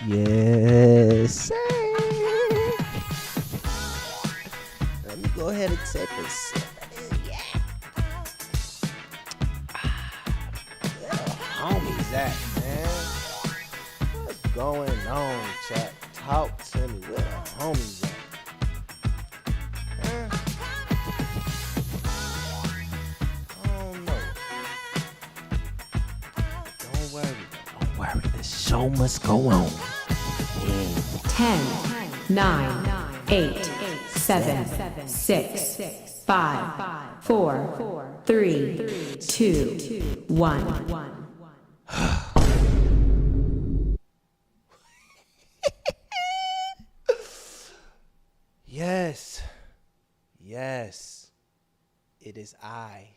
Yes, sir. Let me go ahead and take a sip. Yeah. Where the homies at, man? What's going on, chat? Talk to me. Where the homies at? Huh? I don't know. Don't worry. The show must go on. 10, 9, 8, 7, 6, 5, 4, 3, 2, 1. Yes, it is I.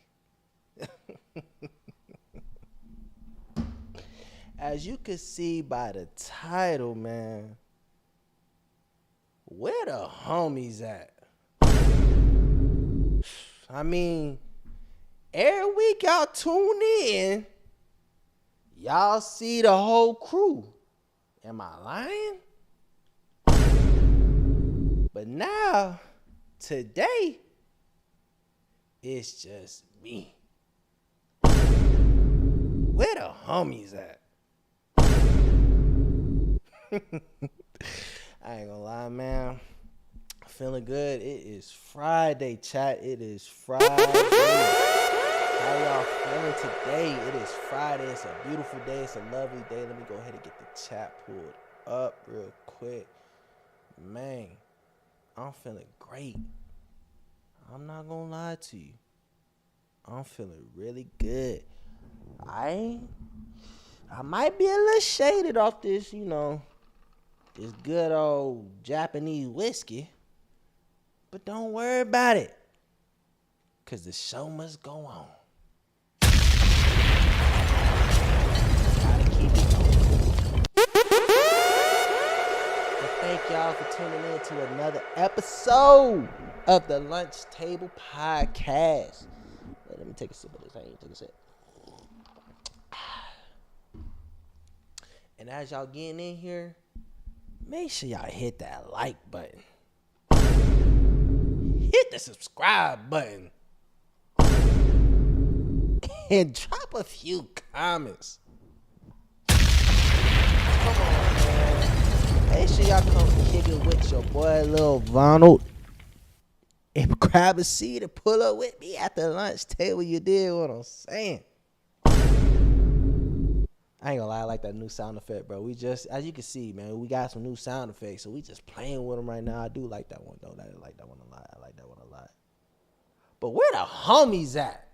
As you can see by the title, man, where the homies at? I mean, every week y'all tune in, y'all see the whole crew. Am I lying? But now, today, it's just me. Where the homies at? I ain't gonna lie, man. Feeling good. It is Friday, chat. It is Friday. How y'all feeling today? It is Friday. It's a beautiful day. It's a lovely day. Let me go ahead and get the chat pulled up real quick. Man, I'm feeling great. I'm not gonna lie to you. I'm feeling really good. I might be a little shaded off this, this good old Japanese whiskey. But don't worry about it, because the show must go on. Gotta keep it going. So thank y'all for tuning in to another episode of the Lunch Table Podcast. Wait, let me take a sip of this. I ain't take a sip. And as y'all getting in here, make sure y'all hit that like button. Hit the subscribe button. And drop a few comments. Come on, man. Make sure y'all come kick it with your boy, Lil Ronald. And grab a seat and pull up with me at the lunch table. You did what I'm saying. I ain't gonna lie, I like that new sound effect, bro. We just, as you can see, man, we got some new sound effects, so we just playing with them right now. I do like that one, though. I like that one a lot. But where the homies at?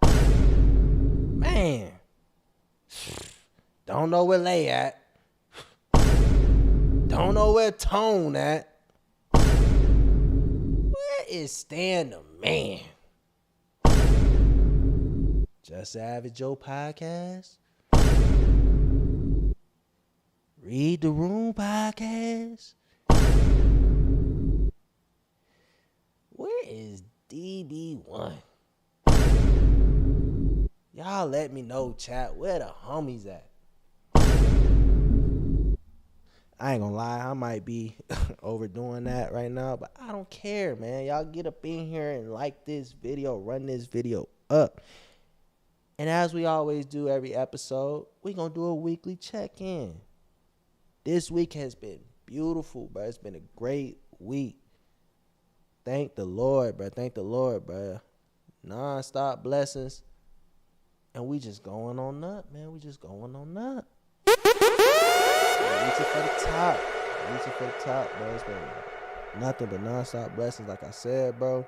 Man. Don't know where Lay at. Don't know where Tone at. Where is Stan the Man? Just Average Joe Podcast. Read the Room Podcast. Where is DB1? Y'all let me know, chat, where the homies at? I ain't gonna lie, I might be overdoing that right now, but I don't care, man. Y'all get up in here and like this video, run this video up. And as we always do every episode, we gonna do a weekly check-in. This week has been beautiful, bro. It's been a great week. Thank the Lord, bro. Non-stop blessings. And we just going on up, man. We just going on up. Reaching for the top. Reaching for the top, bro. It's been nothing but nonstop blessings, like I said, bro.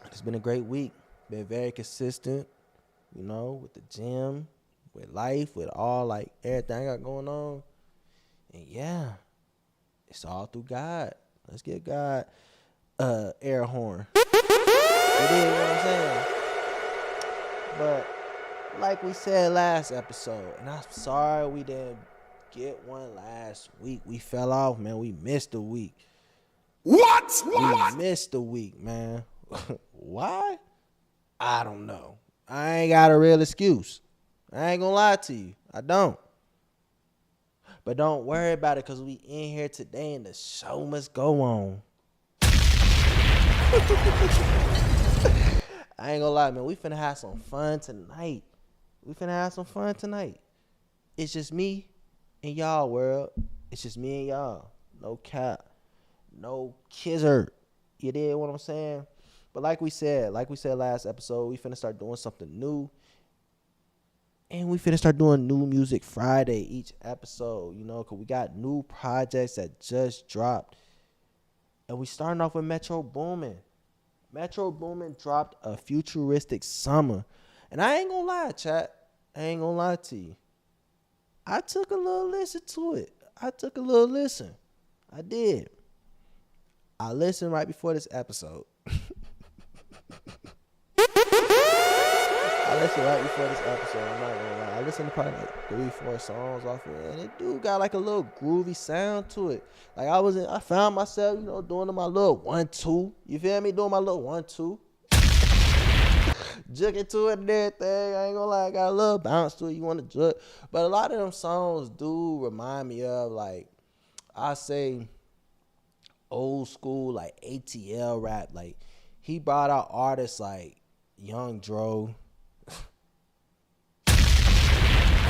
It's been a great week. Been very consistent, with the gym, with life, with all, like, everything I got going on. And, yeah, it's all through God. Let's give God air horn. You dig what I'm saying? But like we said last episode, and I'm sorry we didn't get one last week. We fell off, man. We missed a week. What? We missed a week, man. Why? I don't know. I ain't got a real excuse. I ain't gonna lie to you. I don't. But don't worry about it, because we in here today and the show must go on. I ain't gonna lie, man. We finna have some fun tonight. It's just me and y'all, world. It's just me and y'all. No cap. No kizzer. You did what I'm saying? But like we said last episode, we finna start doing something new. And we finna start doing new music Friday each episode, because we got new projects that just dropped. And we starting off with Metro Boomin. Metro Boomin dropped a futuristic summer. And I ain't gonna lie, chat. I ain't gonna lie to you. I took a little listen to it. I did. I listened right before this episode. I'm not gonna lie. I listened to probably like 3-4 songs off of it, and it do got like a little groovy sound to it. Like I found myself, doing my little 1-2. You feel me? Doing my little 1-2. Jugging to it and everything. I ain't gonna lie, I got a little bounce to it. You want to jug. But a lot of them songs do remind me of, like, I say, old school, like, ATL rap. Like, he brought out artists like Young Dro,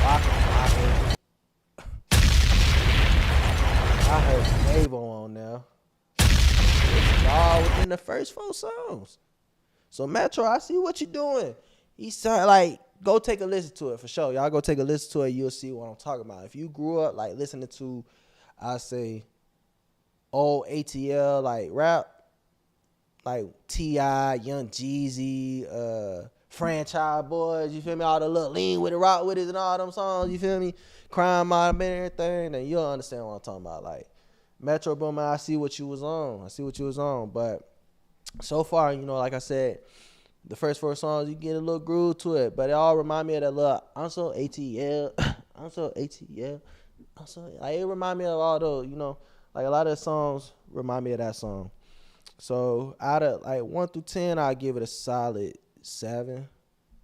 Waka. I heard Quavo on there. This is all within the first 4 songs. So Metro, I see what you're doing. He sound like, go take a listen to it for sure. Y'all go take a listen to it. You'll see what I'm talking about. If you grew up like listening to, I say, old ATL like rap, like T.I., Young Jeezy, Franchise Boys, you feel me? All the little Lean With It, Rock With It and all them songs, you feel me? Crime Mob and everything, then you'll understand what I'm talking about. Like, Metro Boomin, I see what you was on. But so far, like I said, the first 4 songs, you get a little groove to it. But it all remind me of that little, I'm so ATL. Like, it remind me of all those, like a lot of the songs remind me of that song. So out of like 1 through 10, I'll give it a solid 7.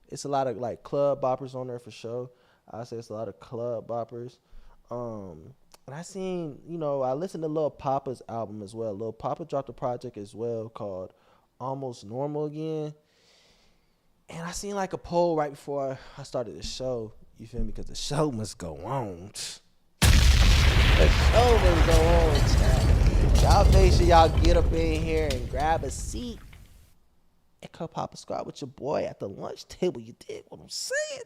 It's a lot of like club boppers on there for sure. I say it's a lot of club boppers. And I seen, I listened to Lil Papa's album as well. Lil Papa dropped a project as well called Almost Normal Again. And I seen like a poll right before I started the show. You feel me? Because the show must go on. The show must go on, chat. Y'all make sure y'all get up in here and grab a seat and come pop a squat with your boy at the lunch table. You dig what I'm saying?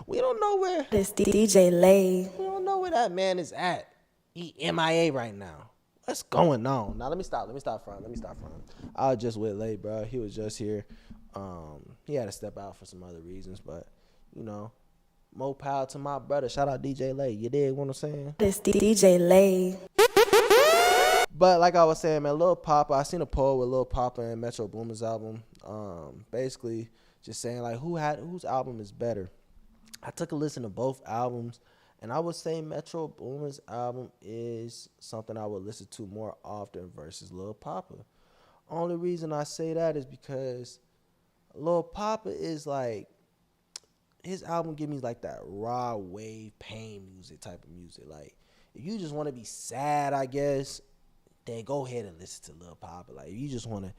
We don't know where This DJ Lay. we don't know where that man is at. He MIA right now. What's going on? Now let me stop front. I was just with Lay, bro. He was just here. He had to step out for some other reasons, but more power to my brother. Shout out DJ Lay. You dig what I'm saying? This DJ Lay. But like I was saying, man, Lil Papa, I seen a poll with Lil Papa and Metro Boomin's album. Basically just saying like whose album is better. I took a listen to both albums, and I would say Metro Boomin's album is something I would listen to more often versus Lil Papa. Only reason I say that is because Lil Papa is like, his album give me like that raw wave pain music type of music. Like, if you just want to be sad, I guess, then go ahead and listen to Lil Papa. Like, if you just want to,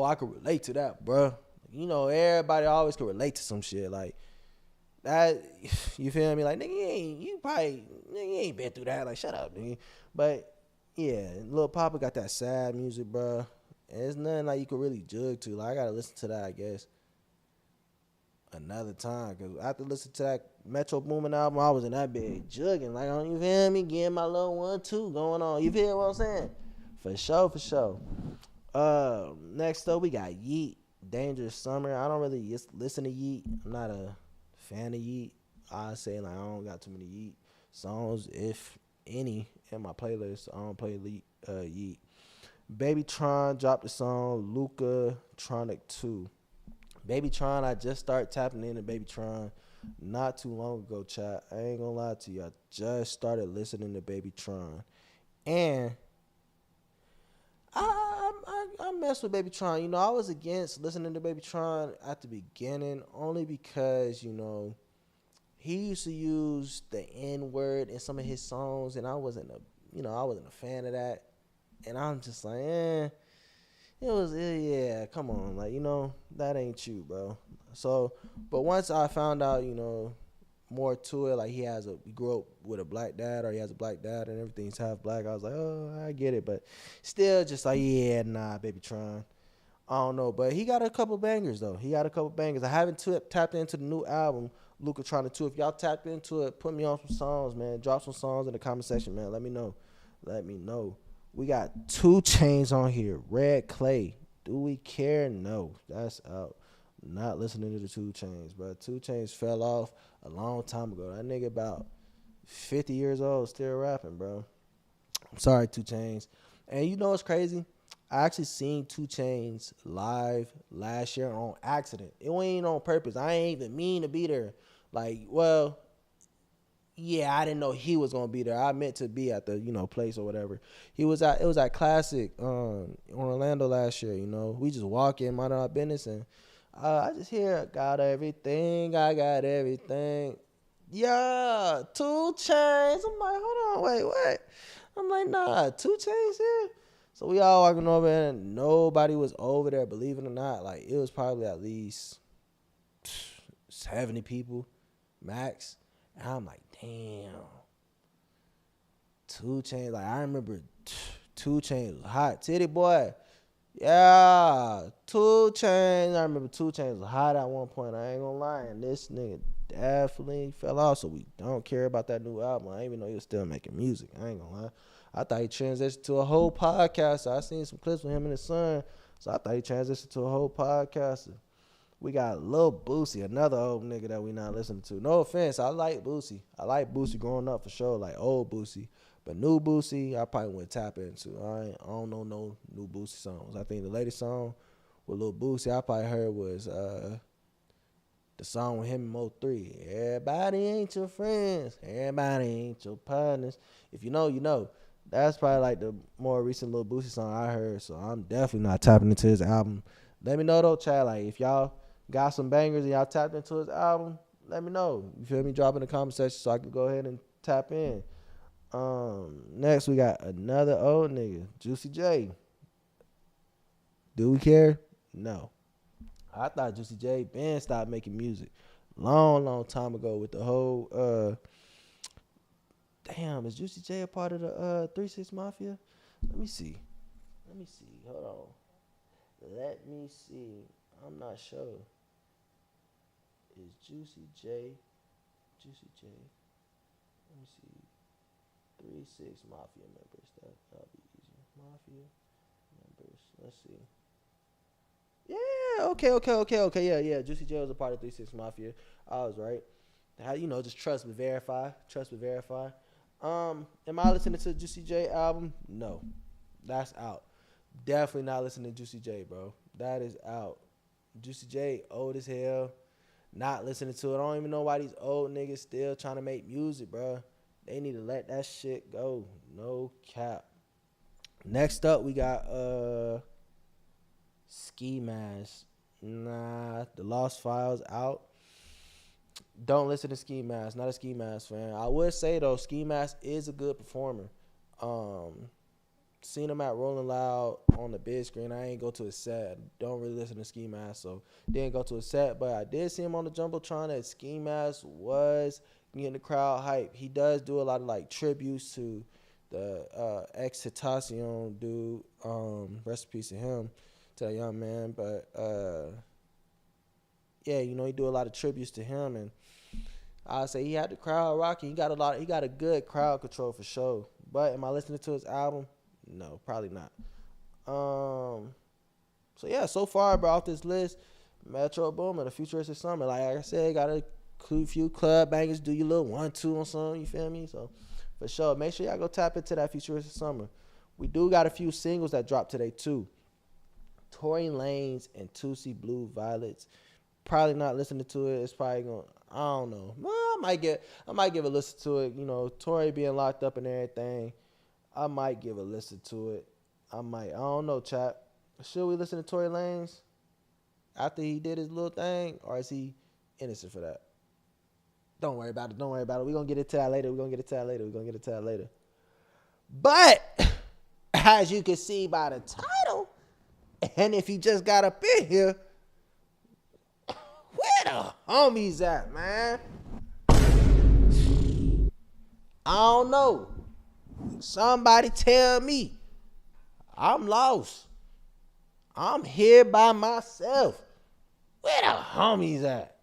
I could relate to that, bruh. Everybody always could relate to some shit. Like, that, you feel me? Like, nigga, you ain't been through that. Like, shut up, nigga. But, yeah, Lil Papa got that sad music, bruh. And it's nothing like you could really jug to. Like, I gotta listen to that, I guess. another time. Cause after listening to that Metro Boomin album, I was in that bed jugging. Like, oh, you feel me? Getting my little 1-2 going on. You feel what I'm saying? For sure, for sure. Next up we got Yeet, Dangerous Summer. I don't really listen to Yeet. I'm not a fan of Yeet. I say like I don't got too many Yeet songs, if any, in my playlist. I don't play Yeet. Baby Tron dropped the song Luca Tronic 2. Baby Tron, I just started tapping into Baby Tron not too long ago, chat. I ain't gonna lie to you. I just started listening to Baby Tron. And I mess with Baby Tron. You know, I was against listening to Baby Tron at the beginning only because, you know, he used to use the N word in some of his songs, and I wasn't a fan of that. And I'm just like, yeah, come on, like, you know, that ain't you, bro. So, but once I found out, you know, more to it, like he grew up with a black dad, or he has a black dad and everything's half black, I was like, oh, I get it, but still just like, yeah, nah, Baby Tron. I don't know, but he got a couple bangers though. I haven't tapped into the new album, Luca Tronic 2. If y'all tapped into it, put me on some songs, man. Drop some songs in the comment section, man. Let me know. We got 2 Chainz on here. Red Clay. Do we care? No. That's out. Not listening to the 2 Chainz, bro. 2 Chainz fell off a long time ago. That nigga about 50 years old, still rapping, bro. I'm sorry, 2 Chainz. And you know what's crazy? I actually seen 2 Chainz live last year on accident. It wasn't on purpose. I ain't even mean to be there. Like, well, yeah, I didn't know he was gonna be there. I meant to be at the, you know, place or whatever. It was at Classic in Orlando last year, you know. We just walk in, mind our business, and I just hear, I got everything. Yeah, 2 Chainz. I'm like, hold on, wait, what? I'm like, nah, 2 Chainz here. So we all walking over there, and nobody was over there, believe it or not. Like, it was probably at least 70 people max. And I'm like, damn. 2 Chainz. Like, I remember 2 Chainz was hot. Titty boy. Yeah. 2 Chainz. I remember 2 Chainz was hot at one point. I ain't gonna lie. And this nigga definitely fell off. So we don't care about that new album. I didn't even know he was still making music. I ain't gonna lie. I thought he transitioned to a whole podcaster. I seen some clips with him and his son. So I thought he transitioned to a whole podcaster. We got Lil Boosie, another old nigga that we not listening to. No offense, I like Boosie. I like Boosie growing up for sure, like old Boosie. But new Boosie, I probably wouldn't tap into. I don't know no new Boosie songs. I think the latest song with Lil Boosie I probably heard was the song with him and Mo3. Everybody ain't your friends. Everybody ain't your partners. If you know, you know. That's probably like the more recent Lil Boosie song I heard. So I'm definitely not tapping into his album. Let me know though, Chad. Like if y'all got some bangers and y'all tapped into his album, let me know. You feel me? Drop in the comment section so I can go ahead and tap in. Next we got another old nigga, Juicy J. Do we care? No. I thought Juicy J been stopped making music long time ago with the whole damn, is Juicy J a part of the 3-6 Mafia? Let me see. Hold on. Let me see. I'm not sure. Is Juicy J? Let me see. 3-6 Mafia members. That'll be easier. Mafia members. Let's see. Yeah, okay. Yeah. Juicy J was a part of 3-6 Mafia. I was right. How just trust but verify. Am I listening to the Juicy J album? No. That's out. Definitely not listening to Juicy J, bro. That is out. Juicy J old as hell. Not listening to it. I don't even know why these old niggas still trying to make music, bro. They need to let that shit go. No cap. Next up, we got Ski Mask. Nah, the Lost Files out. Don't listen to Ski Mask. Not a Ski Mask fan. I would say though, Ski Mask is a good performer. Seen him at Rolling Loud on the big screen. I ain't go to his set. Don't really listen to Ski Mask, so didn't go to his set. But I did see him on the Jumbotron at Ski Mask was getting the crowd hype. He does do a lot of like tributes to the ex Tentacion dude. Rest in peace to him, to that young man. But yeah, he do a lot of tributes to him, and I say he had the crowd rocking. He got a good crowd control for sure. But am I listening to his album? No, probably not. So yeah, so far, bro, off this list, Metro Boomin, The Futuristic Summer. Like I said, got a few club bangers. Do your little 1-2 on something. You feel me? So for sure, make sure y'all go tap into that Futuristic Summer. We do got a few singles that dropped today too. Tory Lanez and Tootsie Blue Violets. Probably not listening to it. It's probably gonna. I don't know. Well, I might give a listen to it. Tory being locked up and everything. I might give a listen to it. I don't know, chat. Should we listen to Tory Lanez after he did his little thing, or is he innocent for that? Don't worry about it. We're gonna get into that later. But as you can see by the title, and if you just got up in here, where the homies at, man? I don't know. Somebody tell me. I'm lost. I'm here by myself. Where the homies at?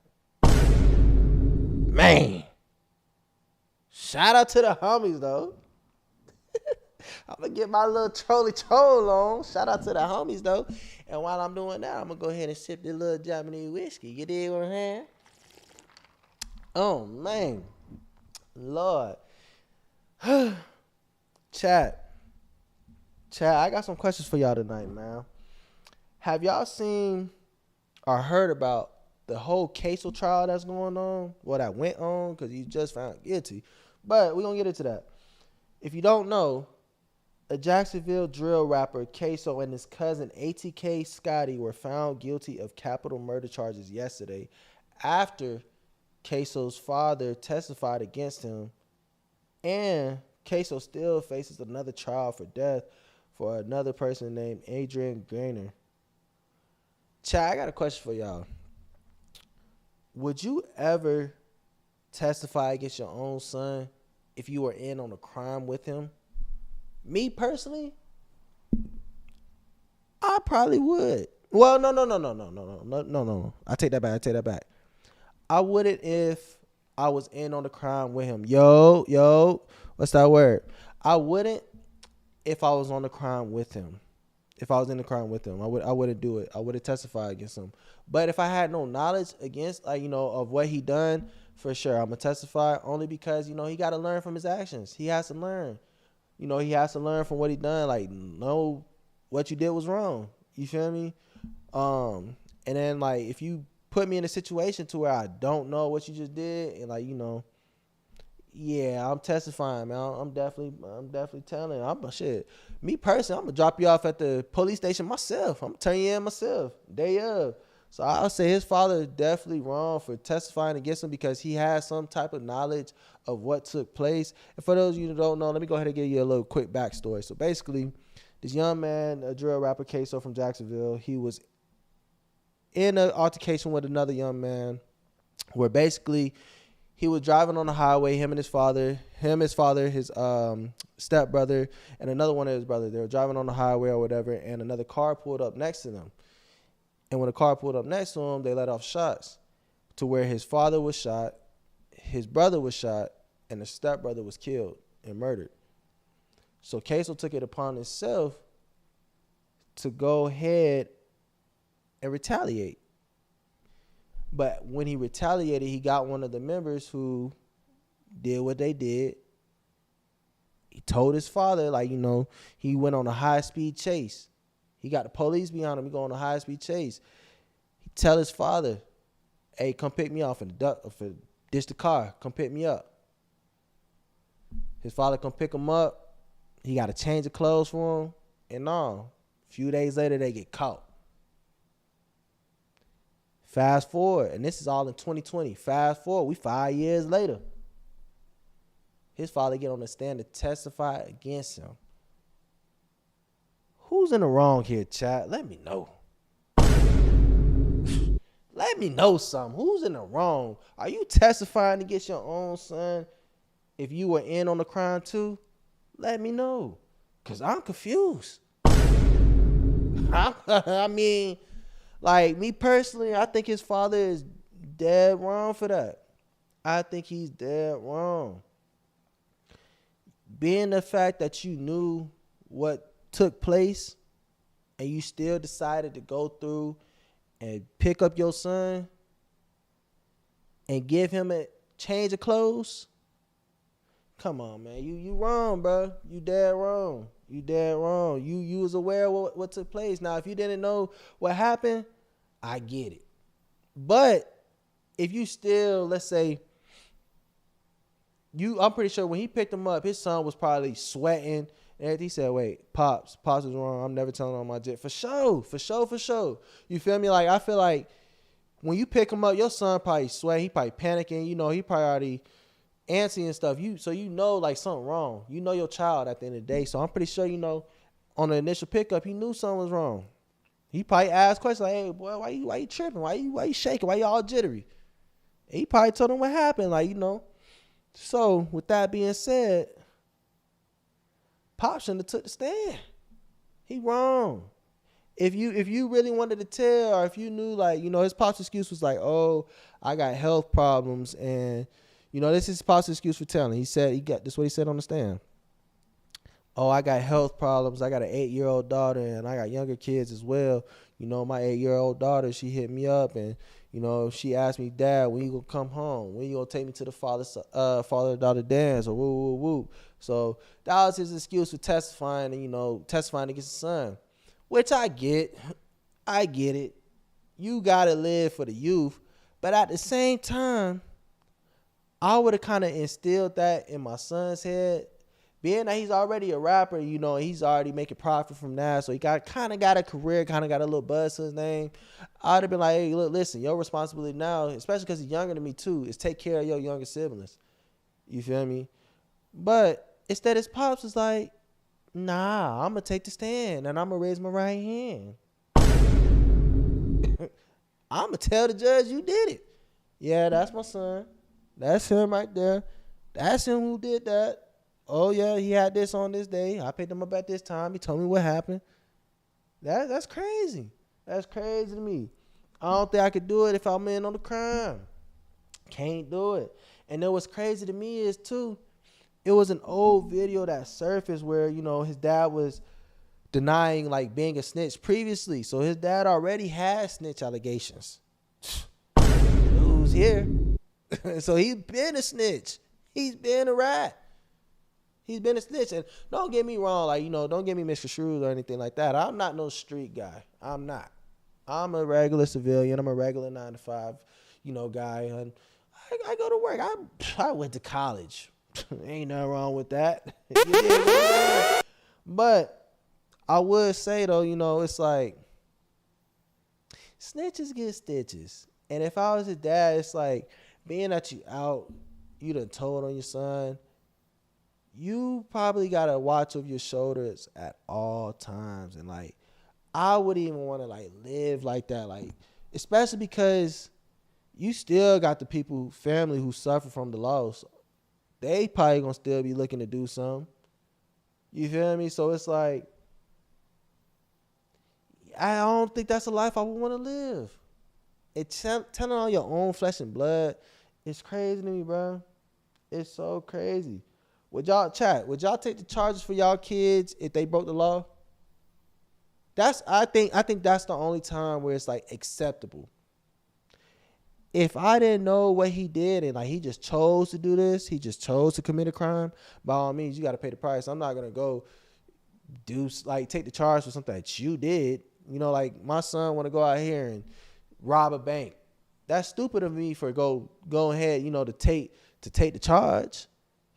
Man. Shout out to the homies, though. I'm going to get my little troll on. Shout out to the homies, though. And while I'm doing that, I'm going to go ahead and sip this little Japanese whiskey. You dig what I'm saying? Oh, man. Lord. Chat, I got some questions for y'all tonight, man. Have y'all seen or heard about the whole Queso trial that's going on? Well, that went on because he just found guilty. But we're going to get into that. If you don't know, a Jacksonville drill rapper, Queso, and his cousin, ATK Scotty, were found guilty of capital murder charges yesterday after Queso's father testified against him, and Queso still faces another trial for death for another person named Adrian Gaynor. Chad, I got a question for y'all. Would you ever testify against your own son if you were in on a crime with him? Me personally, I probably would. Well, no. I take that back. I wouldn't if I was in on the crime with him. Yo, what's that word? I wouldn't if I was on the crime with him. If I was in the crime with him, I wouldn't do it. I wouldn't testify against him. But if I had no knowledge against, of what he done, for sure, I'm gonna testify only because, he got to learn from his actions. He has to learn. He has to learn from what he done. Like, know what you did was wrong. You feel me? And then, if you put me in a situation to where I don't know what you just did, and yeah, I'm testifying, man. I'm definitely telling. Shit. Me personally, I'm gonna drop you off at the police station myself. I'm gonna turn you in myself. Day of. So I'll say his father is definitely wrong for testifying against him because he has some type of knowledge of what took place. And for those of you who don't know, let me go ahead and give you a little quick backstory. So basically, this young man, a drill rapper, Queso from Jacksonville, he was in an altercation with another young man where basically he was driving on the highway, his father, his stepbrother, and another one of his brothers. They were driving on the highway or whatever, and another car pulled up next to them. And when the car pulled up next to him, they let off shots to where his father was shot, his brother was shot, and the stepbrother was killed and murdered. So Queso took it upon himself to go ahead and retaliate. But when he retaliated, he got one of the members who did what they did. He told his father, he went on a high-speed chase. He got the police behind him. He go on a high-speed chase. He tell his father, hey, come pick me off and ditch the car. Come pick me up. His father come pick him up. He got to change the clothes for him. And a few days later, they get caught. Fast forward, and this is all in 2020. Fast forward, we 5 years later. His father get on the stand to testify against him. Who's in the wrong here, chat? Let me know. Let me know something. Who's in the wrong? Are you testifying against your own son if you were in on the crime too? Let me know. Because I'm confused. I mean, me personally, I think his father is dead wrong for that. I think he's dead wrong. Being the fact that you knew what took place and you still decided to go through and pick up your son and give him a change of clothes. Come on, man. You wrong, bro. You dead wrong. You dead wrong. You was aware of what took place. Now, if you didn't know what happened, I get it. But if you still, let's say, I'm pretty sure when he picked him up, his son was probably sweating. And he said, wait, Pops is wrong. I'm never telling on my jet. For sure. You feel me? Like, I feel like when you pick him up, your son probably sweat. He probably panicking. You know, he probably already antsy and stuff. So you know, like, something wrong. You know your child at the end of the day. So I'm pretty sure, you know, on the initial pickup, he knew something was wrong. He probably asked questions like, hey, boy, why you tripping? Why you shaking? Why you all jittery? And he probably told him what happened, like, you know. So, with that being said, Pop shouldn't have took the stand. He wrong. If you really wanted to tell, or if you knew, like, you know, his Pop's excuse was like, oh, I got health problems, and, you know, this is his Pop's excuse for telling. This is what he said on the stand. Oh, I got health problems. I got an 8-year-old daughter, and I got younger kids as well. You know, my 8-year-old daughter, she hit me up, and, you know, she asked me, Dad, when you gonna come home? When you gonna take me to the father-daughter dance, or woo. So that was his excuse for testifying, and, you know, testifying against his son, which I get. I get it. You gotta live for the youth, but at the same time, I would have kind of instilled that in my son's head. Being that he's already a rapper, you know, he's already making profit from that, so he kind of got a career, kind of got a little buzz to his name. I'd have been like, hey, look, listen, your responsibility now, especially because he's younger than me too, is take care of your younger siblings. You feel me? But instead his Pops was like, nah, I'm going to take the stand, and I'm going to raise my right hand. I'm going to tell the judge you did it. Yeah, that's my son. That's him right there. That's him who did that. Oh, yeah, he had this on this day. I picked him up at this time. He told me what happened. That's crazy. That's crazy to me. I don't think I could do it if I'm in on the crime. Can't do it. And then what's crazy to me is, too, it was an old video that surfaced where, you know, his dad was denying, like, being a snitch previously. So his dad already had snitch allegations. Who's here? So he's been a snitch. He's been a rat. He's been a snitch. And don't get me wrong, like, you know, don't get me misconstrued or anything like that. I'm not no street guy. I'm not. I'm a regular civilian. I'm a regular 9-to-5, you know, guy. And I go to work. I went to college. Ain't nothing wrong with that. You dig what I'm saying? But I would say, though, you know, it's like snitches get stitches. And if I was his dad, it's like being that you out, you done told on your son, you probably got to watch over your shoulders at all times. And, like, I wouldn't even want to, like, live like that. Like, especially because you still got the people, family who suffer from the loss. They probably going to still be looking to do something. You feel me? So it's like, I don't think that's a life I would want to live. It's telling on your own flesh and blood. It's crazy to me, bro. It's so crazy. Would y'all take the charges for y'all kids if they broke the law? I think that's the only time where it's, like, acceptable. If I didn't know what he did and, like, he just chose to do this, he just chose to commit a crime, by all means, you got to pay the price. I'm not going to go take the charge for something that you did. You know, like, my son want to go out here and rob a bank. That's stupid of me for go ahead, you know, to take the charge.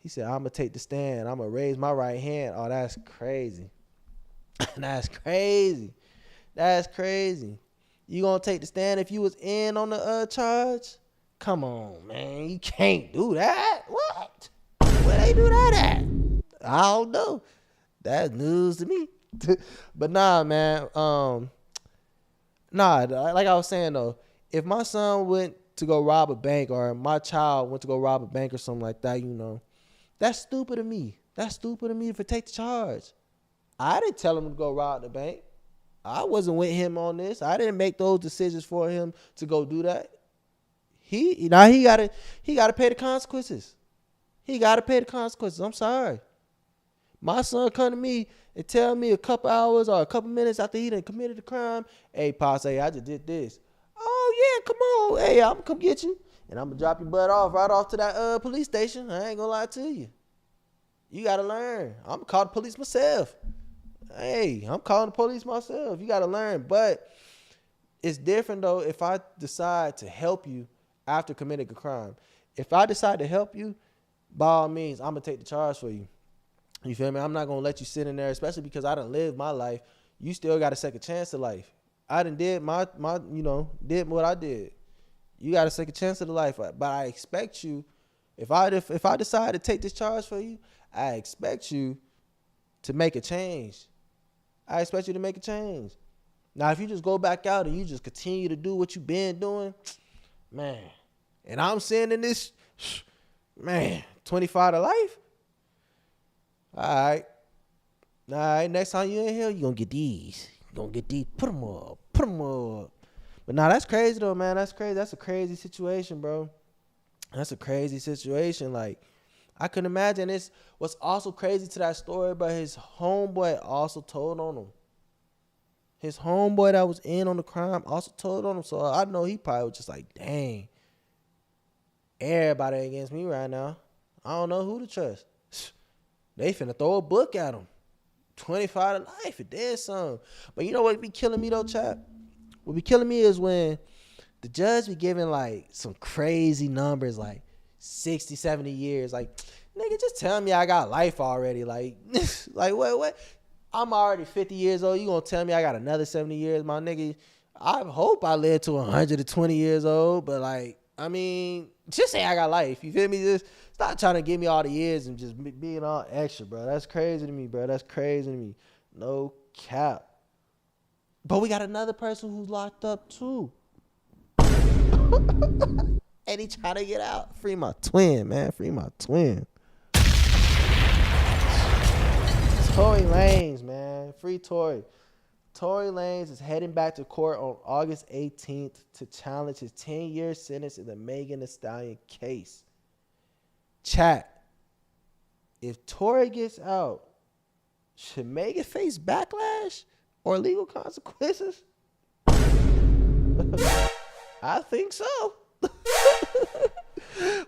He said, I'm going to take the stand. I'm going to raise my right hand. Oh, that's crazy. That's crazy. That's crazy. You going to take the stand if you was in on the charge? Come on, man. You can't do that. What? Where they do that at? I don't know. That's news to me. But nah, man. Like I was saying, though, if my son went to go rob a bank, or my child went to go rob a bank or something like that, you know, that's stupid of me. That's stupid of me to take the charge. I didn't tell him to go rob the bank. I wasn't with him on this. I didn't make those decisions for him to go do that. he gotta pay the consequences. He gotta pay the consequences. I'm sorry. My son come to me and tell me a couple hours or a couple minutes after he done committed the crime, hey, Pops, hey, I just did this. Oh, yeah, come on. Hey, I'm going to come get you. And I'm going to drop your butt off right off to that police station. I ain't going to lie to you. You got to learn. I'm going to call the police myself. Hey, I'm calling the police myself. You got to learn. But it's different, though, if I decide to help you after committing a crime. If I decide to help you, by all means, I'm going to take the charge for you. You feel me? I'm not going to let you sit in there, especially because I done lived my life. You still got a second chance at life. I done did did what I did. You got a second chance at the life. But I expect you, if I decide to take this charge for you, I expect you to make a change. I expect you to make a change. Now, if you just go back out and you just continue to do what you've been doing, man, and I'm saying in this, man, 25 to life, all right, next time you in here, you're going to get these. You're going to get these. Put them up. But nah, that's crazy, though, man. That's crazy. That's a crazy situation, bro. That's a crazy situation. Like, I couldn't imagine this. What's also crazy to that story, but his homeboy also told on him. His homeboy that was in on the crime also told on him. So I know he probably was just like, dang, everybody against me right now. I don't know who to trust. They finna throw a book at him. 25 to life, it did something. But you know what be killing me though, chap? What be killing me is when the judge be giving like some crazy numbers, like 60, 70 years. Like, nigga, just tell me I got life already. Like, like what? I'm already 50 years old. You gonna tell me I got another 70 years, my nigga? I hope I live to 120 years old, but like, I mean, just say I got life. You feel me? Just stop trying to give me all the years and just being all extra, bro. That's crazy to me, bro. That's crazy to me. No cap. But we got another person who's locked up too. And he trying to get out. Free my twin, man. Free my twin. Tory Lanez, man. Free Tory. Tory Lanez is heading back to court on August 18th to challenge his 10-year sentence in the Megan Thee Stallion case. Chat. If Tory gets out, should Megan face backlash or legal consequences? I think so.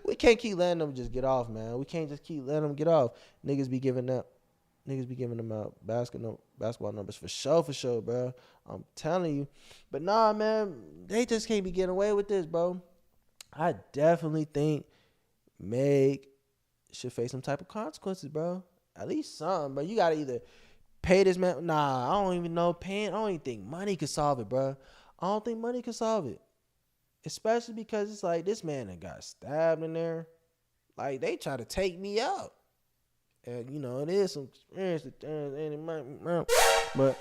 We can't keep letting them just get off, man. We can't just keep letting them get off. Niggas be giving them out basketball numbers for sure, bro. I'm telling you. But nah, man, they just can't be getting away with this, bro. I definitely think Meg should face some type of consequences, bro. At least some, bro. You gotta either pay this man. Nah, I don't even know paying. I don't even think money could solve it, bro. I don't think money could solve it. Especially because it's like this man that got stabbed in there. Like, they try to take me out. And, you know, it is some experience. But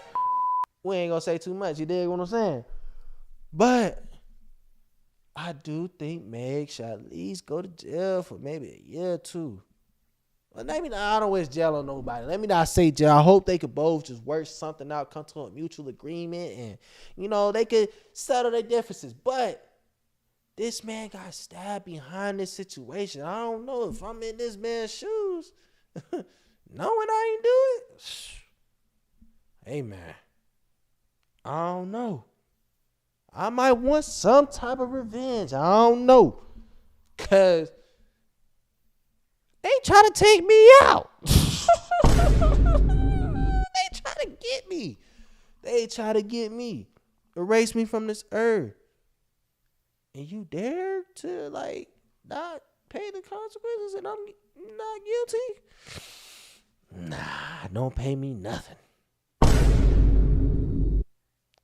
we ain't going to say too much. You dig what I'm saying? But I do think Meg should at least go to jail for maybe a year or two. Well, maybe not. I don't wish jail on nobody. Let me not say jail. I hope they could both just work something out, come to a mutual agreement, and, you know, they could settle their differences. But this man got stabbed behind this situation. I don't know if I'm in this man's shoes. Knowing I ain't do it. Hey, man. I don't know. I might want some type of revenge. I don't know. Because they try to take me out. They try to get me. They try to get me. Erase me from this earth. And you dare to, like, not pay the consequences and I'm not guilty? Nah, don't pay me nothing.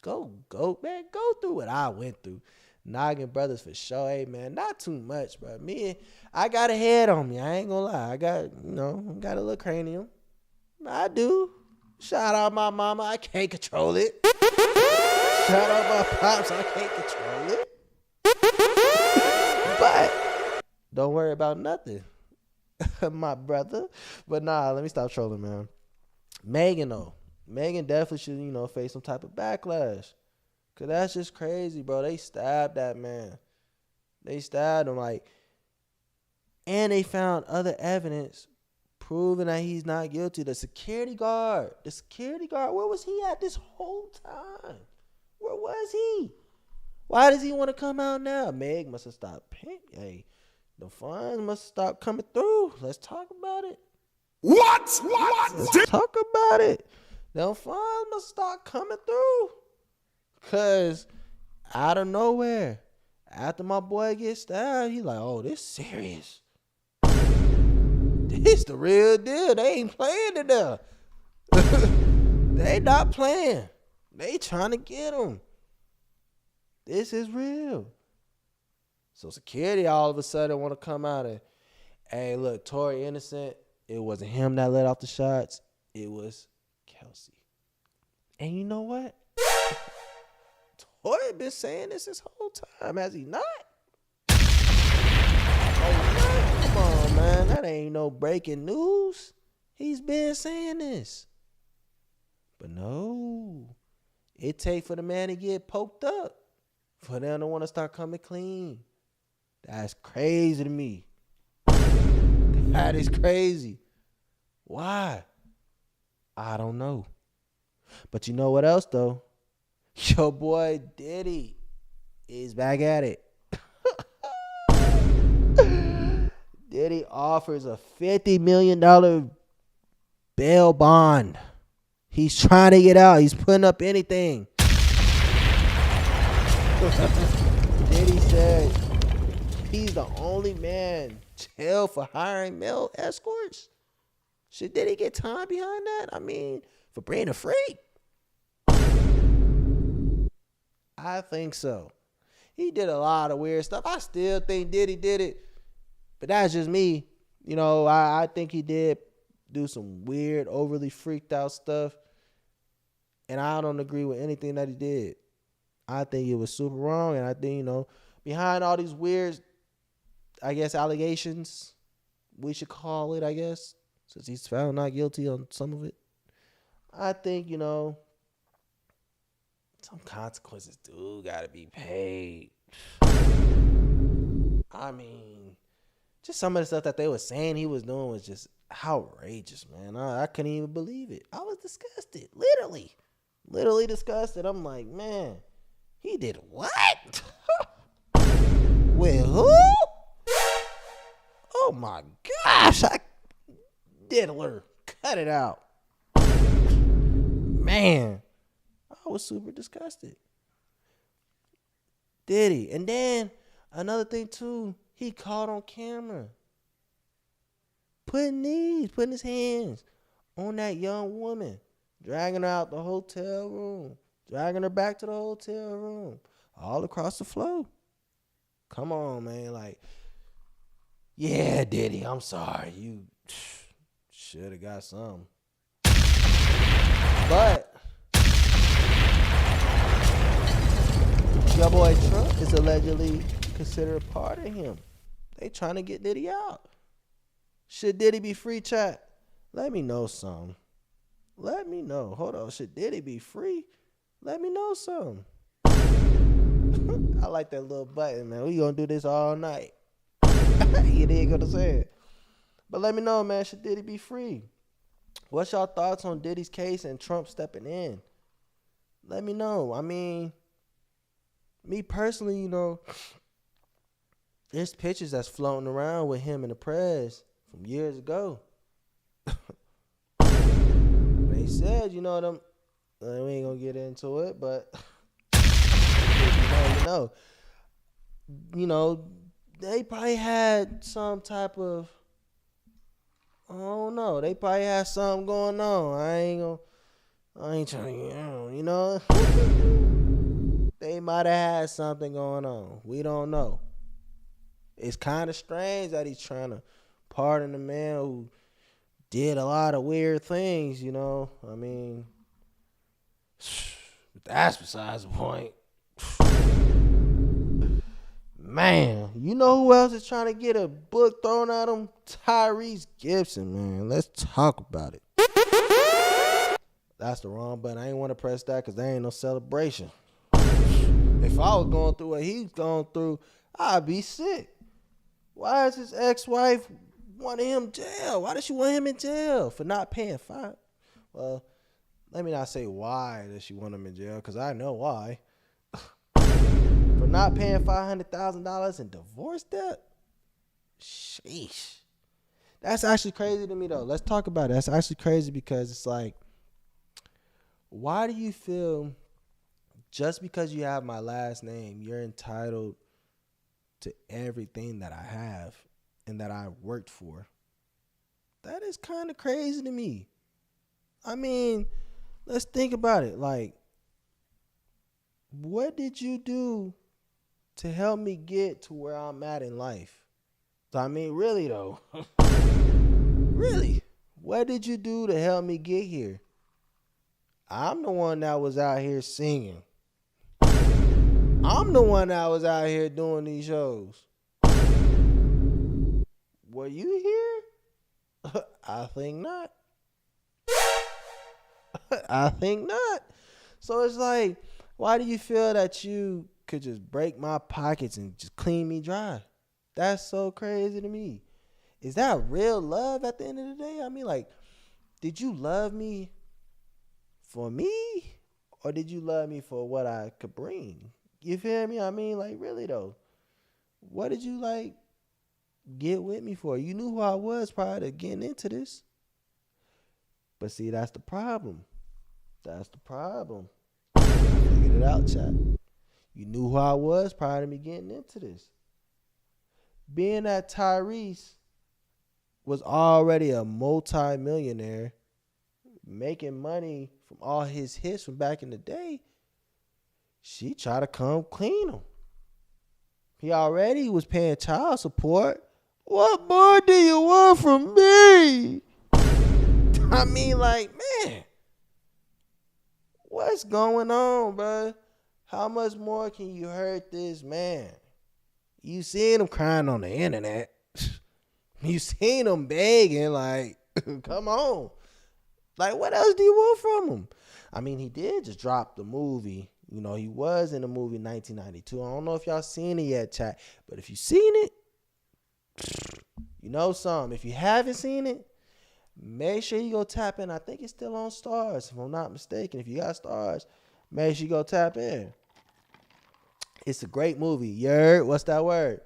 Go, man. Go through what I went through. Noggin brothers for sure. Hey, man, not too much, bro. I got a head on me. I ain't gonna lie. I got a little cranium. I do. Shout out my mama. I can't control it. Shout out my pops. I can't control it. But don't worry about nothing, my brother. But nah, let me stop trolling, man. Megan, though. Megan definitely should, face some type of backlash. Because that's just crazy, bro. They stabbed that man. They stabbed him, like, and they found other evidence proving that he's not guilty. The security guard, where was he at this whole time? Where was he? Why does he want to come out now? Meg must have stopped paying. Hey, the funds must have stopped coming through. Let's talk about it. What? Let's talk about it. The funds must start coming through. Because out of nowhere, after my boy gets stabbed, he like, oh, this serious. This the real deal. They ain't playing it there. They not playing. They trying to get him. This is real. So security all of a sudden want to come out and, hey, look, Tory innocent. It wasn't him that let off the shots. It was Kelsey. And you know what? Tory been saying this whole time, has he not? Come on, man. That ain't no breaking news. He's been saying this. But no. It take for the man to get poked up for them to want to start coming clean. That's crazy to me. That is crazy. Why? I don't know. But you know what else, though? Your boy Diddy is back at it. Diddy offers a $50 million bail bond. He's trying to get out. He's putting up anything. Diddy said he's the only man jailed for hiring male escorts. Should Diddy get time behind that? I mean, for being a freak? I think so. He did a lot of weird stuff. I still think Diddy did it. But that's just me. You know, I think he did do some weird, overly freaked out stuff. And I don't agree with anything that he did. I think it was super wrong. And I think, you know, behind all these weird, I guess, allegations, we should call it, I guess, since he's found not guilty on some of it. I think, you know, some consequences do gotta be paid. I mean, just some of the stuff that they were saying he was doing was just outrageous, man. I couldn't even believe it. I was disgusted, literally disgusted. I'm like, man, he did what? With who? Oh my gosh, Diddler, cut it out. Man, I was super disgusted. Diddy. And then another thing too, he caught on camera putting his hands on that young woman, dragging her out the hotel room, dragging her back to the hotel room, all across the floor. Come on, man. Like, yeah, Diddy, I'm sorry. You should have got some. But your boy Trump is allegedly considered a part of him. They trying to get Diddy out. Should Diddy be free, chat? Let me know some. Let me know. Hold on. Should Diddy be free? Let me know some. I like that little button, man. We gonna do this all night. You ain't gonna say it. But let me know, man. Should Diddy be free? What's y'all thoughts on Diddy's case and Trump stepping in? Let me know. I mean, me personally, you know, there's pictures that's floating around with him in the press from years ago. They said, you know, them. We ain't gonna get into it, but you know, they probably had some type of, I don't know, they probably had something going on. I ain't trying to, you know. They might have had something going on. We don't know. It's kind of strange that he's trying to pardon a man who did a lot of weird things, you know. I mean, that's besides the point. Man, you know who else is trying to get a book thrown at him? Tyrese Gibson, man. Let's talk about it. That's the wrong button. I ain't want to press that because there ain't no celebration. If I was going through what he's going through, I'd be sick. Why is his ex-wife wanting him jail? Why does she want him in jail for not paying fine? Well, let me not say why does she want him in jail, because I know why. For not paying $500,000 in divorce debt? Sheesh. That's actually crazy to me, though. Let's talk about it. That's actually crazy because it's like, why do you feel just because you have my last name, you're entitled to everything that I have and that I worked for? That is kind of crazy to me. I mean, let's think about it. Like, what did you do to help me get to where I'm at in life? I mean, really though. Really, what did you do to help me get here? I'm the one that was out here singing. I'm the one that was out here doing these shows. Were you here? I think not. I think not. So it's like, why do you feel that you could just break my pockets and just clean me dry? That's so crazy to me. Is that real love at the end of the day? I mean, like, did you love me for me? Or did you love me for what I could bring? You feel me? I mean, like, really though. What did you, like, get with me for? You knew who I was prior to getting into this. But see, that's the problem. That's the problem. I figured it out, chat. You knew who I was prior to me getting into this. Being that Tyrese was already a multi-millionaire, making money from all his hits from back in the day, she tried to come clean him. He already was paying child support. What more do you want from me? I mean, like, man, what's going on, bro? How much more can you hurt this man? You seen him crying on the internet. You seen him begging, like, come on. Like, what else do you want from him? I mean, he did just drop the movie. You know, he was in the movie 1992. I don't know if y'all seen it yet, chat. But if you seen it, you know something. If you haven't seen it, make sure you go tap in. I think it's still on Stars, if I'm not mistaken. If you got Stars, make sure you go tap in. It's a great movie. You heard? What's that word?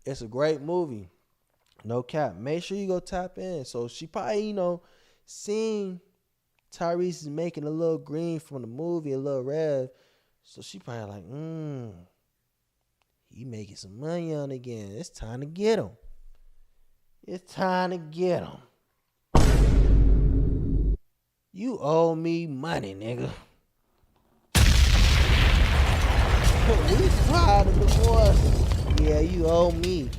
It's a great movie. No cap. Make sure you go tap in. So she probably, seen Tyrese is making a little green from the movie, a little red. So she probably like, he making some money on again. It's time to get him. It's time to get him. You owe me money, nigga. We filed a divorce. Yeah, you owe me.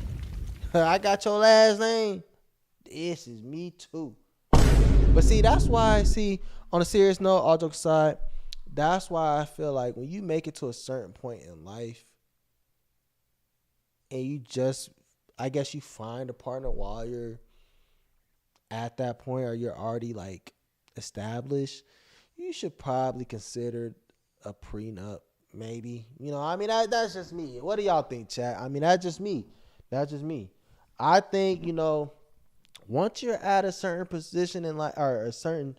I got your last name. This is me too. But see, that's why, on a serious note, all jokes aside, that's why I feel like when you make it to a certain point in life and you just, I guess you find a partner while you're at that point or you're already like established, you should probably consider a prenup, maybe. I mean, that's just me. What do y'all think, chat? I mean, that's just me. That's just me. I think, once you're at a certain position in life or a certain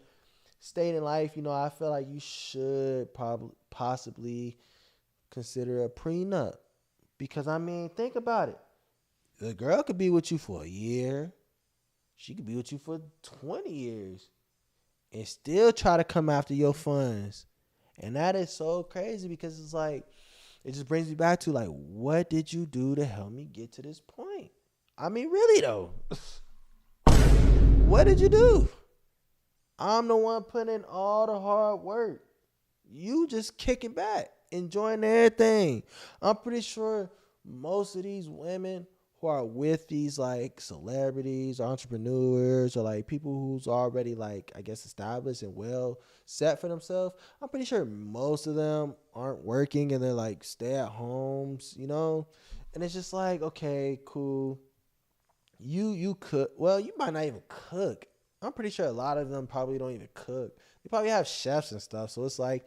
state in life, I feel like you should possibly consider a prenup. Because, I mean, think about it. The girl could be with you for a year. She could be with you for 20 years and still try to come after your funds. And that is so crazy because it's like, it just brings me back to like, what did you do to help me get to this point? I mean, really though. What did you do? I'm the one putting in all the hard work. You just kicking back, enjoying everything. I'm pretty sure most of these women who are with these like celebrities, entrepreneurs, or like people who's already like, I guess, established and well set for themselves, I'm pretty sure most of them aren't working and they're like stay at homes, And it's just like, okay, cool. You cook. Well, you might not even cook. I'm pretty sure a lot of them probably don't even cook. They probably have chefs and stuff. So it's like,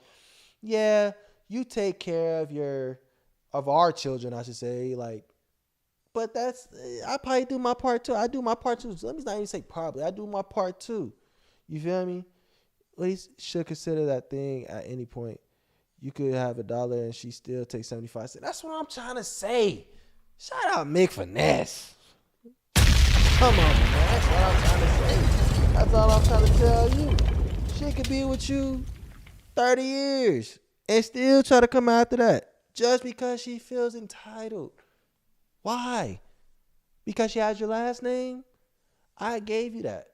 yeah, you take care of our children, I should say. Like, But I probably do my part too. I do my part too. So let me not even say probably. I do my part too. You feel me? We should consider that thing at any point. You could have $1 and she still takes 75 cents. That's what I'm trying to say. Shout out Mick Finesse. Come on, man. That's what I'm trying to say. That's all I'm trying to tell you. She could be with you 30 years and still try to come after that just because she feels entitled. Why? Because she has your last name? I gave you that.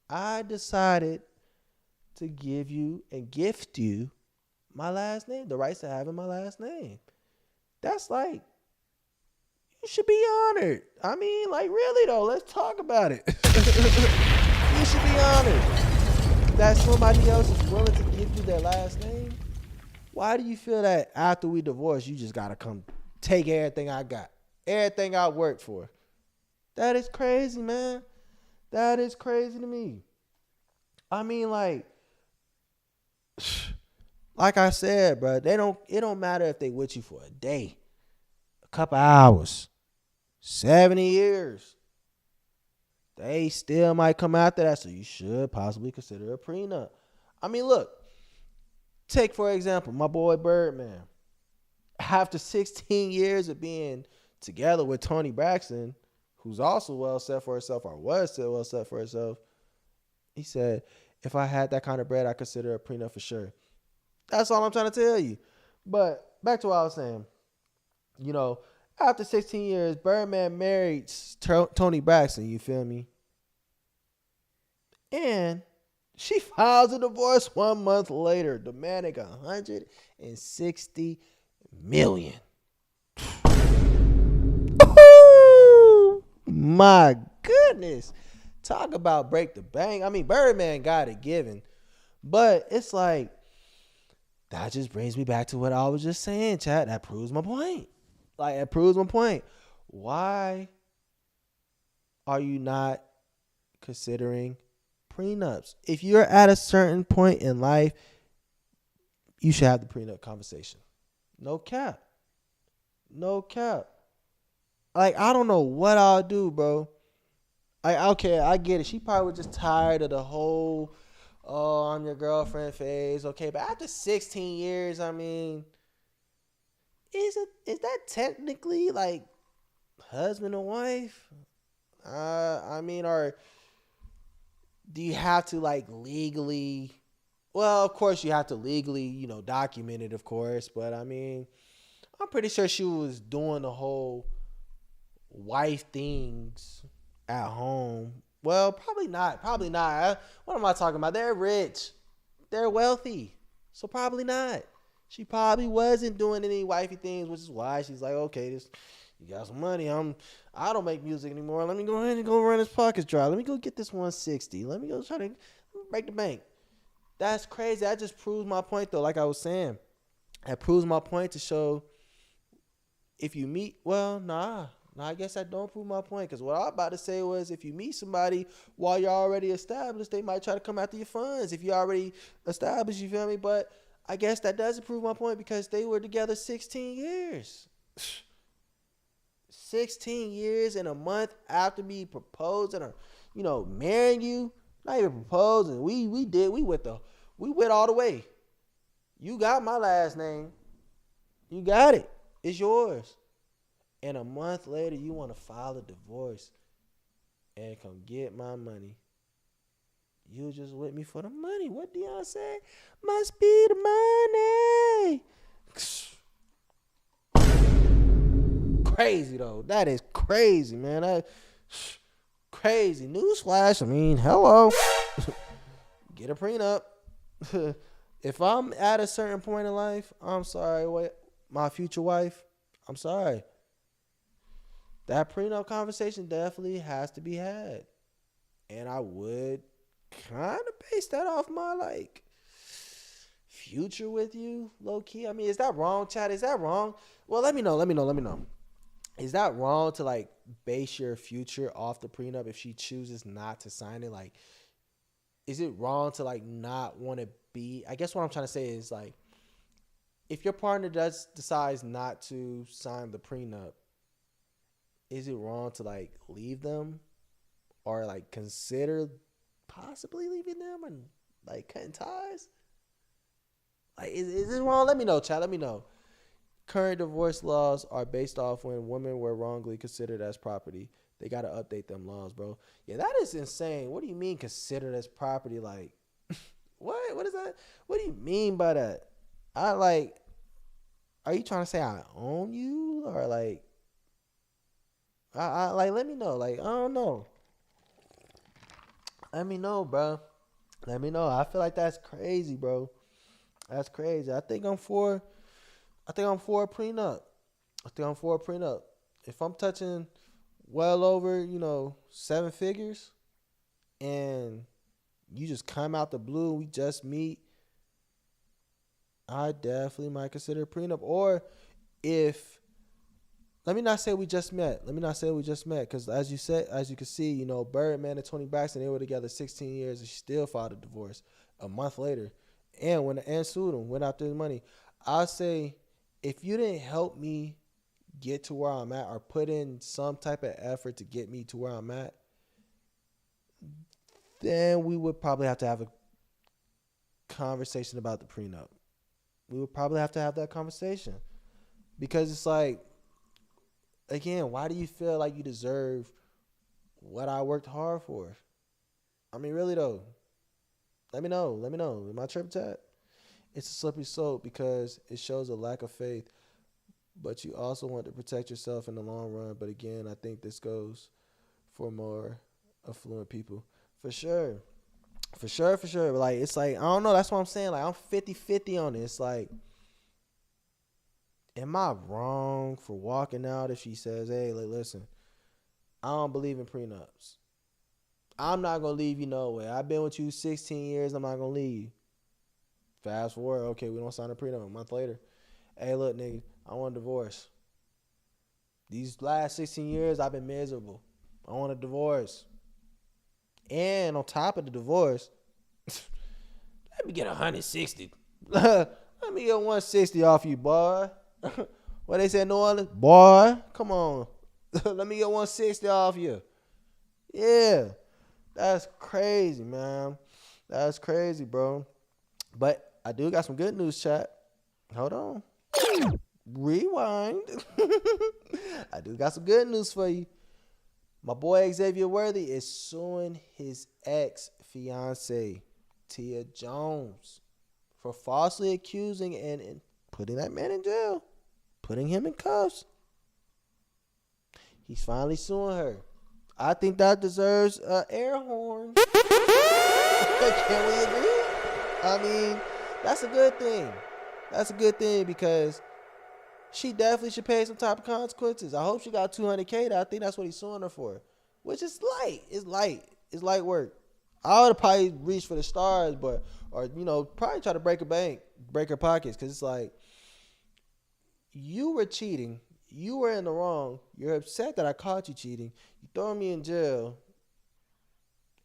I decided to give you and gift you my last name, the rights to having my last name. That's like, you should be honored. I mean, like, really though, let's talk about it. You should be honored that somebody else is willing to give you their last name. Why do you feel that after we divorce, you just gotta come take everything I got, everything I worked for? That is crazy, man. That is crazy to me. I mean, like I said, bro, it don't matter if they with you for a day, a couple hours, 70 years. They still might come after that, so you should possibly consider a prenup. I mean, look, take for example, my boy Birdman. After 16 years of being together with Toni Braxton, who's also well set for herself, or was still well set for herself, he said, if I had that kind of bread, I consider a prenup for sure. That's all I'm trying to tell you. But back to what I was saying. You know, after 16 years, Birdman married Toni Braxton, you feel me? And she files a divorce 1 month later, demanding $160 million. Oh, my goodness. Talk about break the bank. I mean, Birdman got it given. But it's like, that just brings me back to what I was just saying, chat. That proves my point. Like, it proves my point. Why are you not considering prenups? If you're at a certain point in life, you should have the prenup conversation. No cap. No cap. Like, I don't know what I'll do, bro. Like, okay, I get it. She probably was just tired of the whole, oh, I'm your girlfriend phase. Okay, but after 16 years, I mean, is that technically like husband and wife? I mean, or do you have to like legally? Well, of course you have to legally, document it, of course. But I mean, I'm pretty sure she was doing the whole wife things at home. Well, probably not. Probably not. What am I talking about? They're rich. They're wealthy. So probably not. She probably wasn't doing any wifey things, which is why she's like, okay, you got some money. I don't make music anymore. Let me go ahead and go run his pockets dry. Let me go get this 160. Let me go try to break the bank. That's crazy. That just proves my point, though. Like I was saying, that proves my point to show if you meet, well, nah, I guess that don't prove my point, because what I was about to say was if you meet somebody while you're already established, they might try to come after your funds if you're already established, you feel me? But I guess that doesn't prove my point because they were together 16 years. 16 years and a month after me proposing or, marrying you. Not even proposing. We went all the way. You got my last name. You got it. It's yours. And a month later, you want to file a divorce and come get my money. You was just with me for the money. What Deion say? Must be the money. Crazy, though. That is crazy, man. Crazy. Newsflash. I mean, hello. Get a prenup. If I'm at a certain point in life, I'm sorry. My future wife, I'm sorry. That prenup conversation definitely has to be had. And I would kind of base that off my, future with you, low-key. I mean, is that wrong, Chad? Is that wrong? Well, let me know. Is that wrong to, base your future off the prenup if she chooses not to sign it? Is it wrong to, not want to be... I guess what I'm trying to say is, if your partner decides not to sign the prenup, is it wrong to like leave them or like consider possibly leaving them and like cutting ties? Like, is it wrong? Let me know, chat. Let me know. Current divorce laws are based off when women were wrongly considered as property. They got to update them laws, bro. Yeah, that is insane. What do you mean considered as property? Like, what? What is that? What do you mean by that? I like, are you trying to say I own you? Or like, I like, let me know. Like, I don't know. Let me know, bro. Let me know. I feel like that's crazy, bro. That's crazy. I think I'm for a prenup. I think I'm for a prenup. If I'm touching well over, 7 figures, and you just come out the blue, we just meet, I definitely might consider a prenup. Or if, let me not say we just met. Because as you can see, Birdman and Tony Braxton, they were together 16 years, and she still filed a divorce a month later, and sued him, went after his money. I'll say, if you didn't help me get to where I'm at or put in some type of effort to get me to where I'm at, then we would probably have to have a conversation about the prenup. We would probably have to have that conversation, because it's like, again, why do you feel like you deserve what I worked hard for? I mean, really though, let me know. Am I tripping, chat? It's a slippery slope because it shows a lack of faith, but you also want to protect yourself in the long run. But again, I think this goes for more affluent people. For sure. Like, it's like, I don't know. That's what I'm saying. Like, I'm 50-50 on it. It's like, am I wrong for walking out if she says, hey, like, listen, I don't believe in prenups. I'm not going to leave you nowhere. I've been with you 16 years. I'm not going to leave. Fast forward. Okay, we don't sign a prenup. A month later. Hey, look, nigga, I want a divorce. These last 16 years, I've been miserable. I want a divorce. And on top of the divorce, let me get 160. Let me get 160 off you, boy. What they say in New Orleans? Boy, come on. Let me get 160 off you. Yeah. That's crazy, man. That's crazy, bro. But I do got some good news, chat. Hold on. Rewind. I do got some good news for you. My boy Xavier Worthy is suing his ex-fiance, Tia Jones, for falsely accusing and putting that man in jail, putting him in cuffs. He's finally suing her. I think that deserves an air horn. Can we agree? I mean, that's a good thing. That's a good thing because she definitely should pay some type of consequences. I hope she got $200K. I think that's what he's suing her for, which is light. It's light work. I would have probably reached for the stars, or probably try to break her pockets, because it's like, you were cheating. You were in the wrong. You're upset that I caught you cheating. You throwing me in jail.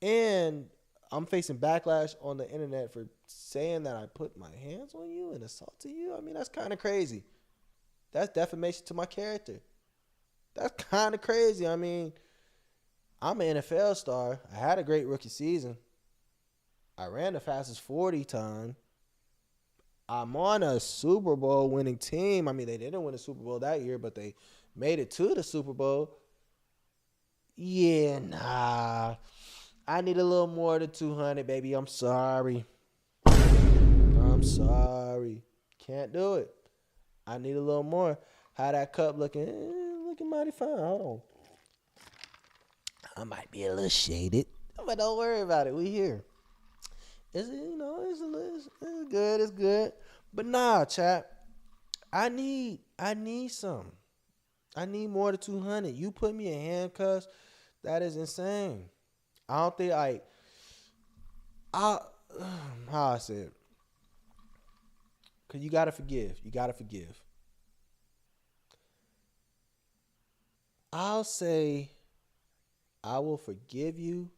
And I'm facing backlash on the internet for saying that I put my hands on you and assaulted you. I mean, that's kind of crazy. That's defamation to my character. That's kind of crazy. I mean, I'm an NFL star. I had a great rookie season. I ran the fastest 40 time. I'm on a Super Bowl winning team. I mean, they didn't win the Super Bowl that year, but they made it to the Super Bowl. Yeah, nah. I need a little more than 200, baby. I'm sorry. Can't do it. I need a little more. How that cup looking mighty fine. Hold on. I might be a little shaded, but don't worry about it. We here. It's good. It's good. But nah, chat. I need some. I need more than 200. You put me in handcuffs. That is insane. I don't think how I said. Cause you gotta forgive. I'll say I will forgive you.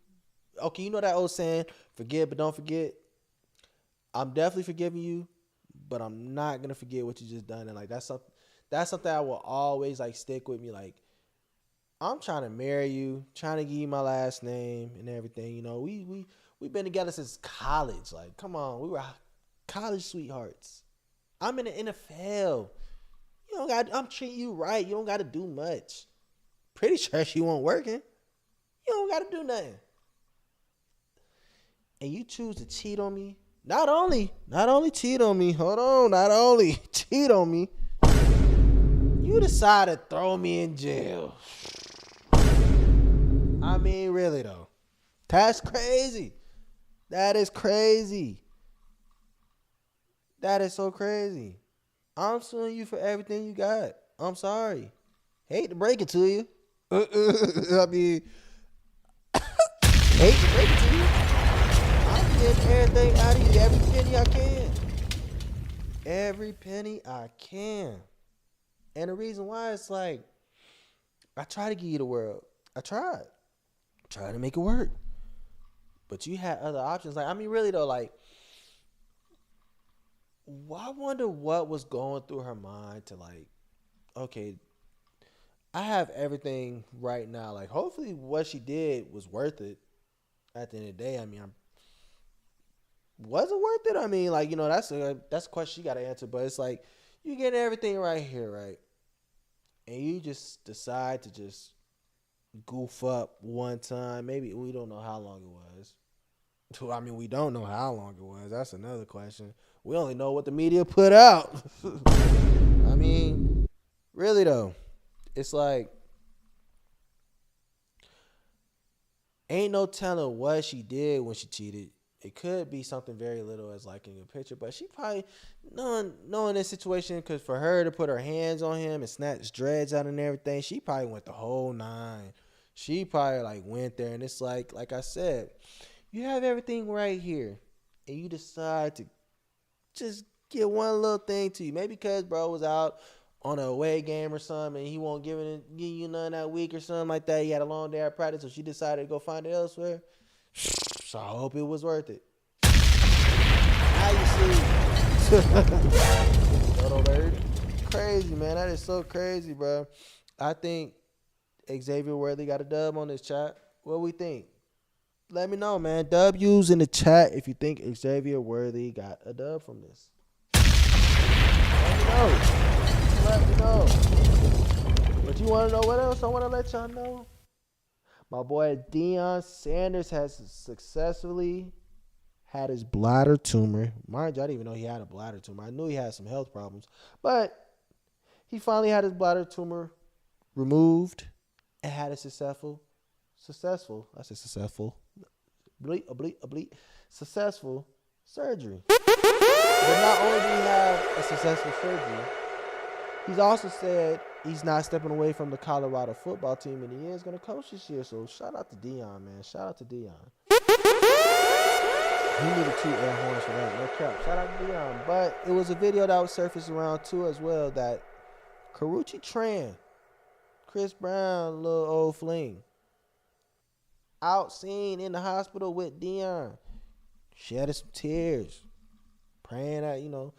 Okay, you know that old saying, forgive but don't forget. I'm definitely forgiving you, but I'm not gonna forget what you just done. And like that's something I will always like stick with me. Like, I'm trying to marry you, trying to give you my last name and everything. You know, we've been together since college. Like, come on, we were college sweethearts. I'm in the NFL. You don't got. I'm treating you right. You don't got to do much. Pretty sure she won't working. You don't got to do nothing. And you choose to cheat on me. Not only cheat on me. Hold on. Not only cheat on me. You decide to throw me in jail. I mean, really though. That's crazy. That is crazy. That is so crazy. I'm suing you for everything you got. I'm sorry. Hate to break it to you. I mean, hate to break it to you. I'm getting everything out of you. Every penny I can. Every penny I can. And the reason why it's like, I try to give you the world. I tried. Try to make it work. But you had other options. Like, I mean, really though, like, I wonder what was going through her mind to like, okay, I have everything right now. Like, hopefully what she did was worth it at the end of the day. I mean, was it worth it? I mean, like, you know, that's a question you got to answer. But it's like, you get everything right here, right? And you just decide to just goof up one time. Maybe we don't know how long it was. I mean, we don't know how long it was. That's another question. We only know what the media put out. I mean, really though, it's like, ain't no telling what she did when she cheated. It could be something very little as like in your picture, but she probably knowing this situation, because for her to put her hands on him and snatch dreads out and everything, she probably went the whole nine. She probably like went there, and it's like I said, you have everything right here, and you decide to just get one little thing to you. Maybe because bro was out on a away game or something, and he won't give you none that week or something like that. He had a long day at practice, so she decided to go find it elsewhere. So I hope it was worth it. Now you see. Photo alert. Crazy, man. That is so crazy, bro. I think Xavier Worthy got a dub on this chat. What we think? Let me know, man. W's in the chat if you think Xavier Worthy got a dub from this. Let me know. Let me know. But you want to know what else I want to let y'all know? My boy Deion Sanders has successfully had his bladder tumor. Mind you, I didn't even know he had a bladder tumor. I knew he had some health problems. But he finally had his bladder tumor removed and had a successful, successful surgery. But not only did he have a successful surgery, he's also said he's not stepping away from the Colorado football team, and he is going to coach this year. So shout out to Deion, man. Shout out to Deion. He needed 2 air horns for that. No cap. Shout out to Deion. But it was a video that was surfaced around too as well that Karuchi Tran, Chris Brown, little old fling, out seen in the hospital with Deion, shedding some tears, praying that, you know,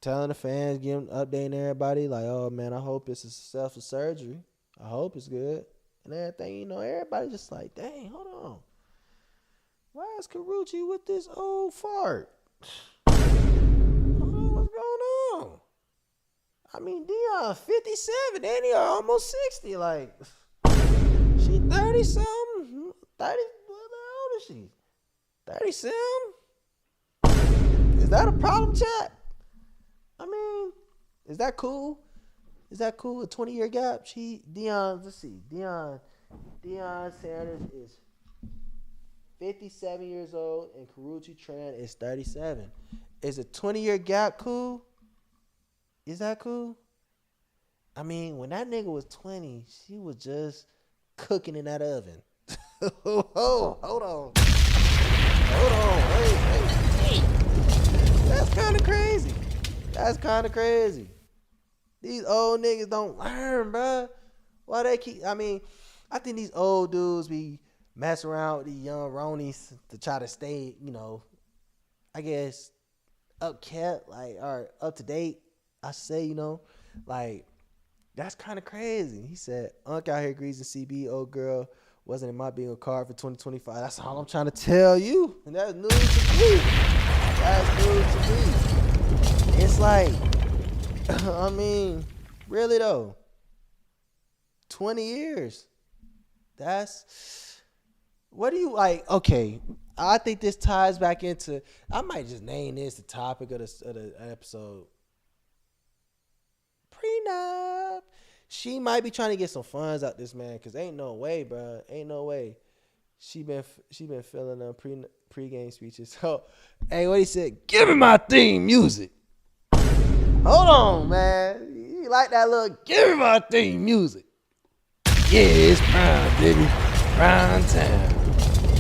telling the fans, updating everybody, like, oh, man, I hope it's a successful surgery. I hope it's good. And everything, you know, everybody just like, dang, hold on. Why is Karuchi with this old fart? Hold on, what's going on? I mean, Deion, 57, and he almost 60. Like, she 30-something. 30, how old is she? 30-something? Is that a problem, chat? I mean, is that cool? Is that cool? A 20-year gap? Let's see. Deion Sanders is 57 years old and Karuchi Tran is 37. Is a 20-year gap cool? Is that cool? I mean, when that nigga was 20, she was just cooking in that oven. Hold on. Wait. That's kind of crazy. These old niggas don't learn, bro. Why they keep, I mean, I think these old dudes be messing around with these young Ronies to try to stay, you know, I guess, up to date. I say, you know, like, That's kind of crazy. He said, Unc out here greasing CB, old girl. Wasn't in my bingo card for 2025. That's all I'm trying to tell you. And that's news to me. That's news to me. It's like, I mean, really though, 20 years. That's, what do you like? Okay, I think this ties back into, I might just name this the topic of the episode. Prenup. She might be trying to get some funds out this man, cause ain't no way, bro. Ain't no way. She been feeling them pregame speeches. So, hey, what he said? Give me my theme music. Hold on, man. You like that little? Give me my theme music. Yeah, it's prime, baby. Prime time.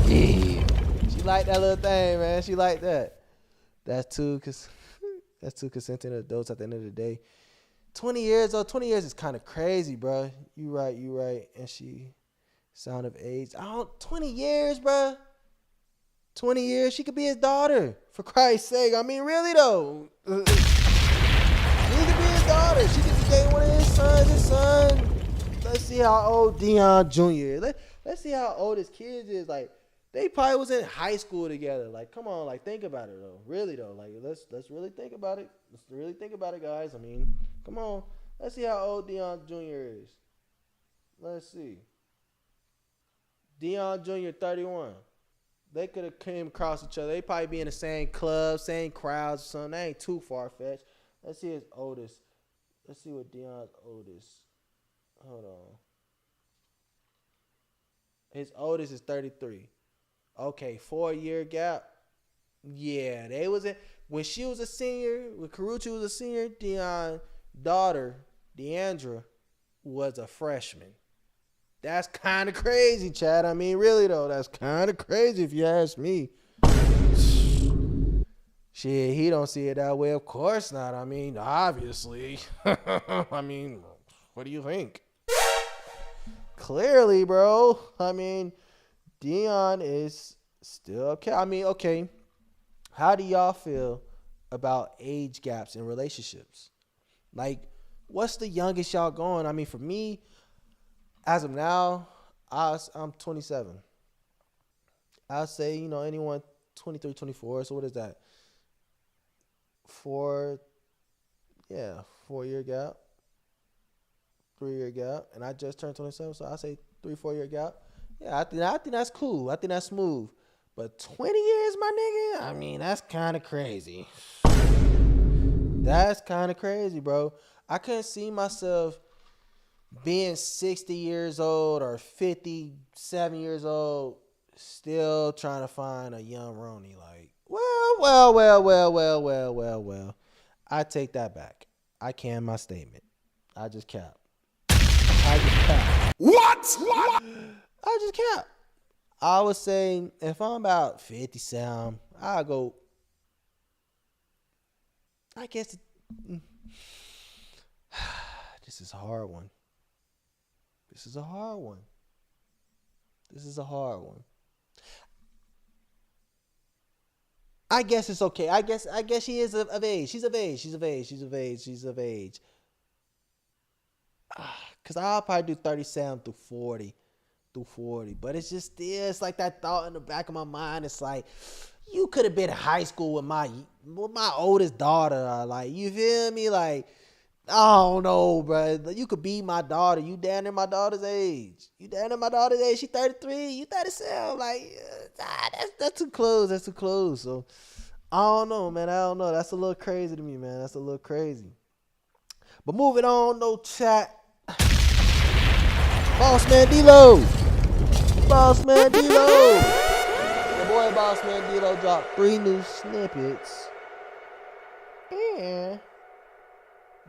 Yeah. She like that little thing, man. She like that. That's two consenting adults at the end of the day. 20 years, though. 20 years is kind of crazy, bro. You right. And she, sound of age. 20 years, bro. 20 years. She could be his daughter, for Christ's sake. I mean, really, though. She could be his daughter. She could be dating one of his sons. His son. Let's see how old Dion Jr. is. Let's see how old his kids is. Like, they probably was in high school together. Like, come on, like, think about it, though. Really, though. Like, let's really think about it. Let's really think about it, guys. I mean, come on. Let's see how old Dion Jr. is. Let's see. Dion Jr. 31. They could have came across each other. They probably be in the same club, same crowds or something. That ain't too far-fetched. Let's see his oldest. Let's see what Dion's oldest. Hold on. His oldest is 33. Okay, 4-year gap. Yeah, they was in when she was a senior, when Karuchi was a senior, Dion's daughter, Deandra, was a freshman. That's kind of crazy, Chad. I mean, really though, that's kind of crazy if you ask me. Shit, he don't see it that way. Of course not. I mean, obviously. I mean, what do you think? Clearly, bro. I mean, Dion is still okay. I mean, okay. How do y'all feel about age gaps in relationships? Like, what's the youngest y'all going? I mean, for me, as of now, I'm 27. I'll say, anyone 23, 24. So what is that? 4-year gap. 3-year gap. And I just turned 27, so I say 3-4 year gap. Yeah, I think that's cool. I think that's smooth. But 20 years, my nigga, I mean, that's kind of crazy. That's kind of crazy, bro. I couldn't see myself being 60 years old or 57 years old, still trying to find a young Ronnie. Like, well. I take that back. I can my statement. I just cap. What? I just cap. I would say if I'm about 57, I'll go. I guess this is a hard one. This is a hard one. I guess it's okay. I guess she is of age. She's of age. Cause I'll probably do 37 through 40. But it's just it's like that thought in the back of my mind. It's like, you could have been in high school with my oldest daughter. Like, you feel me? Like, I don't know, bro. You could be my daughter. You down in my daughter's age. She 33. You 37. Like, that's too close. So, I don't know, man. That's a little crazy to me, man. That's a little crazy. But moving on, no chat. Boss Man D-Lo. The boy Boss Man D-Lo dropped 3 new snippets. And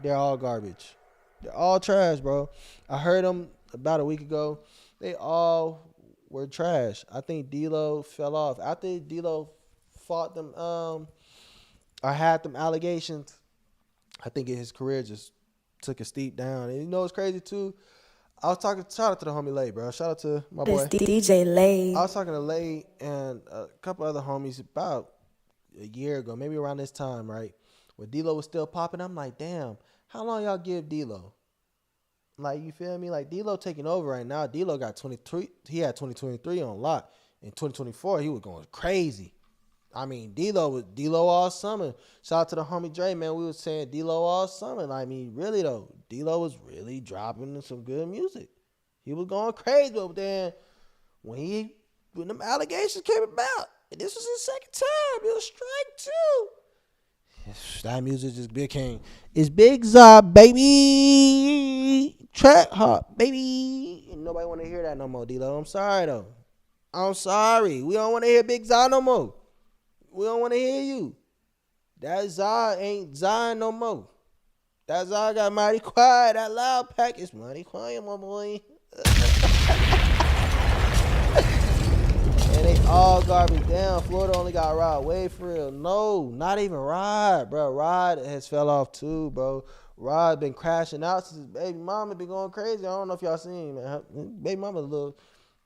they're all garbage. They're all trash, bro. I heard them about a week ago. They all were trash. I think D-Lo fell off. After D-Lo fought them, or had them allegations, I think his career just took a steep down. And you know what's crazy too? I was talking, shout out to the homie Lay, bro. Shout out to my boy. It's DJ Lay. I was talking to Lay and a couple other homies about a year ago, maybe around this time, right? When D-Lo was still popping, I'm like, damn, how long y'all give D-Lo? Like, you feel me? Like, D-Lo taking over right now. D-Lo got 23. He had 2023 on lock. In 2024, he was going crazy. I mean, D-Lo was D-Lo all summer. Shout out to the homie Dre, man. We was saying D-Lo all summer. Like, I mean, really though, D-Lo was really dropping some good music. He was going crazy, but then when them allegations came about, and this was his second time, it was strike two. That music just became, it's Big Zob, baby. Track hop, baby. And nobody want to hear that no more, D-Lo. I'm sorry, though. I'm sorry. We don't want to hear Big Zob no more. We don't want to hear you. That Zob ain't Zion no more. That Zob got mighty quiet. That loud pack is mighty quiet, my boy. And they all garbage down. Florida only got Rod Wave for real. No, not even Rod, bro. Rod has fell off too, bro. Rod been crashing out since his baby mama been going crazy. I don't know if y'all seen, man. Baby mama a little,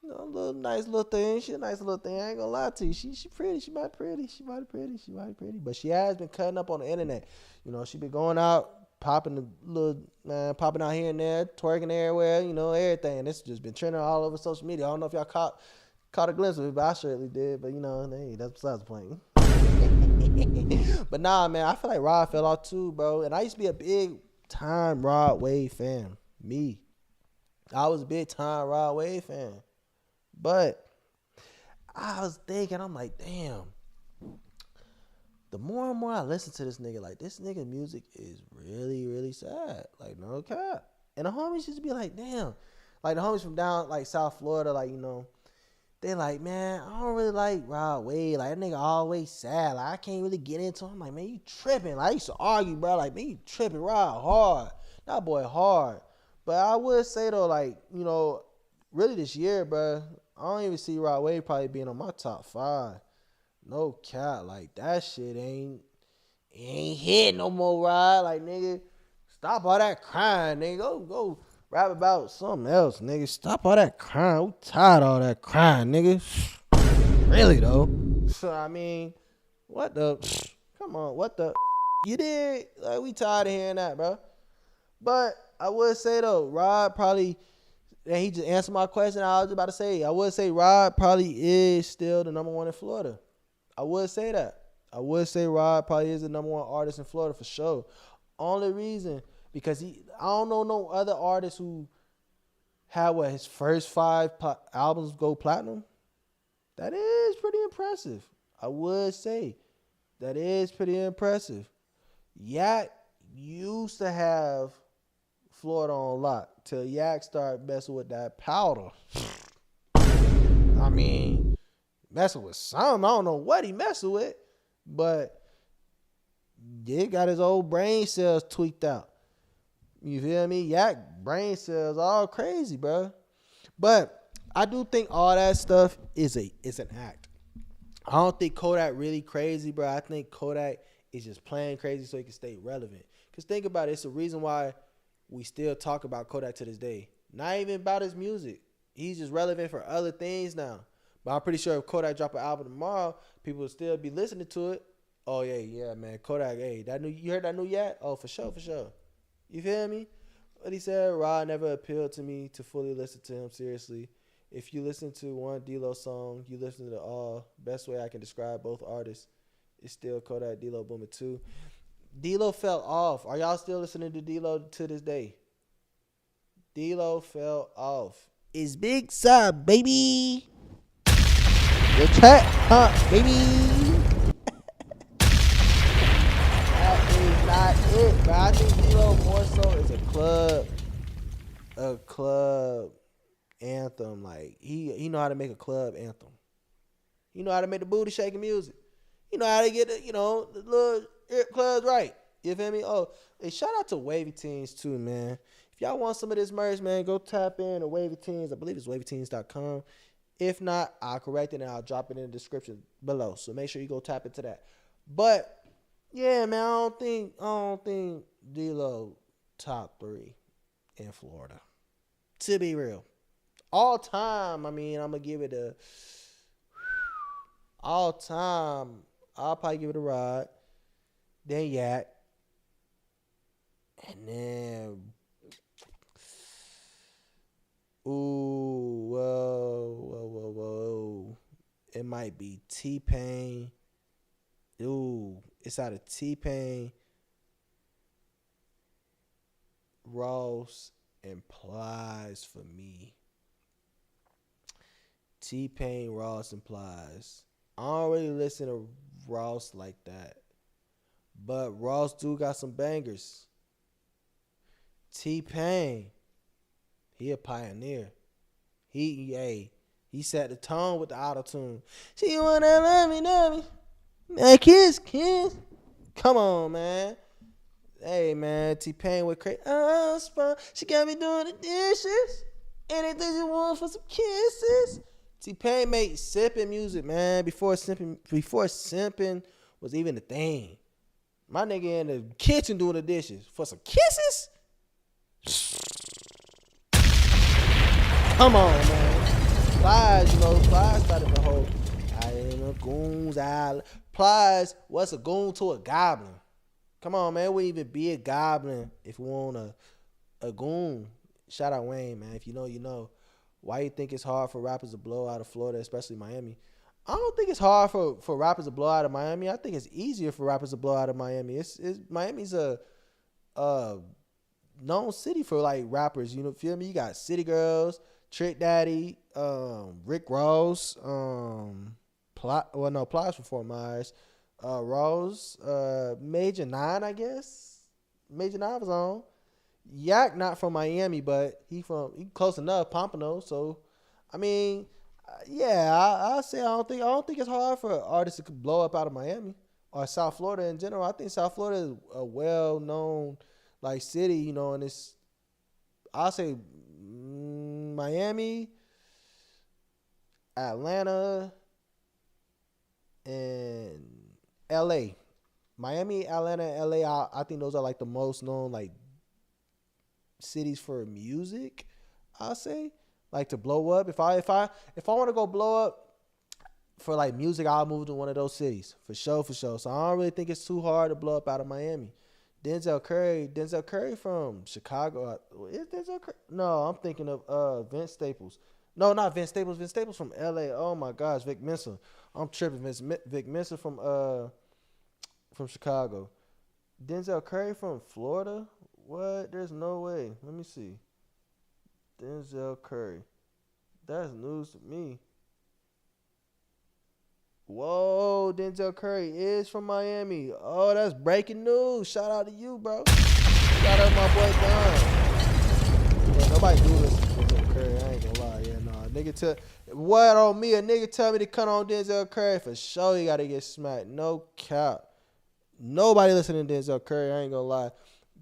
little nice little thing. She a nice little thing. I ain't gonna lie to you. She pretty. She mighty pretty. She mighty pretty. She mighty pretty. But she has been cutting up on the internet. She been going out, popping the little popping out here and there, twerking everywhere. Everything. It's just been trending all over social media. I don't know if y'all caught a glimpse of it, but I surely did. But hey, that's besides the point. But nah, man, I feel like Rod fell off too, bro. And I used to be a big time Rod Wave fan. Me, I was a big time Rod Wave fan. But I was thinking, I'm like, damn. The more and more I listen to this nigga, like, this nigga music is really, really sad. Like, no cap. And the homies used to be like, damn. Like, the homies from down, like, South Florida, like, they like, man, I don't really like Rod Wave. Like, that nigga always sad. Like, I can't really get into him. I'm like, man, you tripping. Like, I used to argue, bro. Like, man, you tripping. Rod hard. That boy hard. But I would say, though, like, really this year, bro, I don't even see Rod Wave probably being on my top 5. No cap. Like, that shit ain't hit no more, Rod. Like, nigga, stop all that crying, nigga. Go rap about something else, nigga. Stop all that crying. We tired of all that crying, nigga. Really, though. So, I mean, what the? Come on, what the? You did? Like, we tired of hearing that, bro. But I would say, though, Rod probably, and he just answered my question I was about to say. I would say Rod probably is still the number one in Florida. I would say that. I would say Rod probably is the number one artist in Florida for sure. Only reason, because I don't know no other artist who had his first 5 albums go platinum. That is pretty impressive. I would say that is pretty impressive. Yak used to have Florida on lock till Yak started messing with that powder. I mean, messing with something. I don't know what he messing with, but he got his old brain cells tweaked out. You feel me? Yak brain cells all crazy, bro. But I do think all that stuff is an act. I don't think Kodak really crazy, bro. I think Kodak is just playing crazy so he can stay relevant. Because think about it. It's the reason why we still talk about Kodak to this day. Not even about his music. He's just relevant for other things now. But I'm pretty sure if Kodak drop an album tomorrow, people will still be listening to it. Oh, yeah, man. Kodak, hey, you heard that new Yak? Oh, for sure. You feel me? But he said, Rod never appealed to me to fully listen to him seriously. If you listen to one D-Lo song, you listen to all. Best way I can describe both artists is still Kodak, D-Lo, Boomer 2. D-Lo fell off. Are y'all still listening to D-Lo to this day? D-Lo fell off. It's Big Sub, baby. The track, baby. That is not it, bro. I think D-Lo more so is a club anthem. Like, he know how to make a club anthem. He know how to make the booty shaking music. He know how to get the little clubs right. You feel me? Oh, hey, shout out to Wavy Teens too, man. If y'all want some of this merch, man, go tap in to Wavy Teens. I believe it's wavyteens.com. If not, I'll correct it and I'll drop it in the description below. So make sure you go tap into that. But yeah, man, I don't think D-Lo top 3 in Florida. To be real. All time, I mean, I'm gonna give it all time, I'll probably give it a Rod. Then Yak. And then Ooh, whoa. It might be T Pain. Ooh, it's out of T Pain, Ross, and Plies for me. T Pain, Ross, and Plies. I don't really listen to Ross like that, but Ross do got some bangers. T Pain, he a pioneer. He set the tone with the auto tune. She wanna love me, man, kiss. Come on, man. Hey, man, T Pain with crazy. She got me doing the dishes. Anything you want for some kisses. T Pain made sipping music, man. Before simping was even a thing. My nigga in the kitchen doing the dishes for some kisses. Come on, man. Plies started the whole. I ain't a goons island. Plies, what's a goon to a goblin? Come on, man. It wouldn't even be a goblin if we want a goon. Shout out Wayne, man. If you know, you know. Why you think it's hard for rappers to blow out of Florida, especially Miami? I don't think it's hard for rappers to blow out of Miami. I think it's easier for rappers to blow out of Miami. Miami's a known city for like rappers. You know, feel me? You got City Girls, Trick Daddy, Rick Ross, Plies for Fort Myers, Rose, Major Nine, I guess. Major Nine was on. Yak not from Miami, but he close enough, Pompano. So, I mean, yeah, I'll say I don't think it's hard for artists to blow up out of Miami or South Florida in general. I think South Florida is a well known like city, you know, and I'll say Miami, Atlanta, and LA. Miami, Atlanta, and LA. I think those are like the most known like cities for music. I'll say like to blow up. If I want to go blow up for like music, I'll move to one of those cities for sure. So I don't really think it's too hard to blow up out of Miami. Denzel Curry from Chicago. Is Denzel Curry? No, I'm thinking of Vince Staples. No, not Vince Staples. Vince Staples from LA. Oh my gosh, Vic Mensa. I'm tripping. Vic Mensa from Chicago. Denzel Curry from Florida? What? There's no way. Let me see. Denzel Curry. That's news to me. Whoa, Denzel Curry is from Miami. Oh, that's breaking news. Shout out to you, bro. Shout out to my boy Don. Yeah, nobody do this to Denzel Curry. I ain't gonna lie. Yeah, nah. What on me? A nigga tell me to cut on Denzel Curry. For sure, he gotta get smacked. No cap. Nobody listening to Denzel Curry. I ain't gonna lie.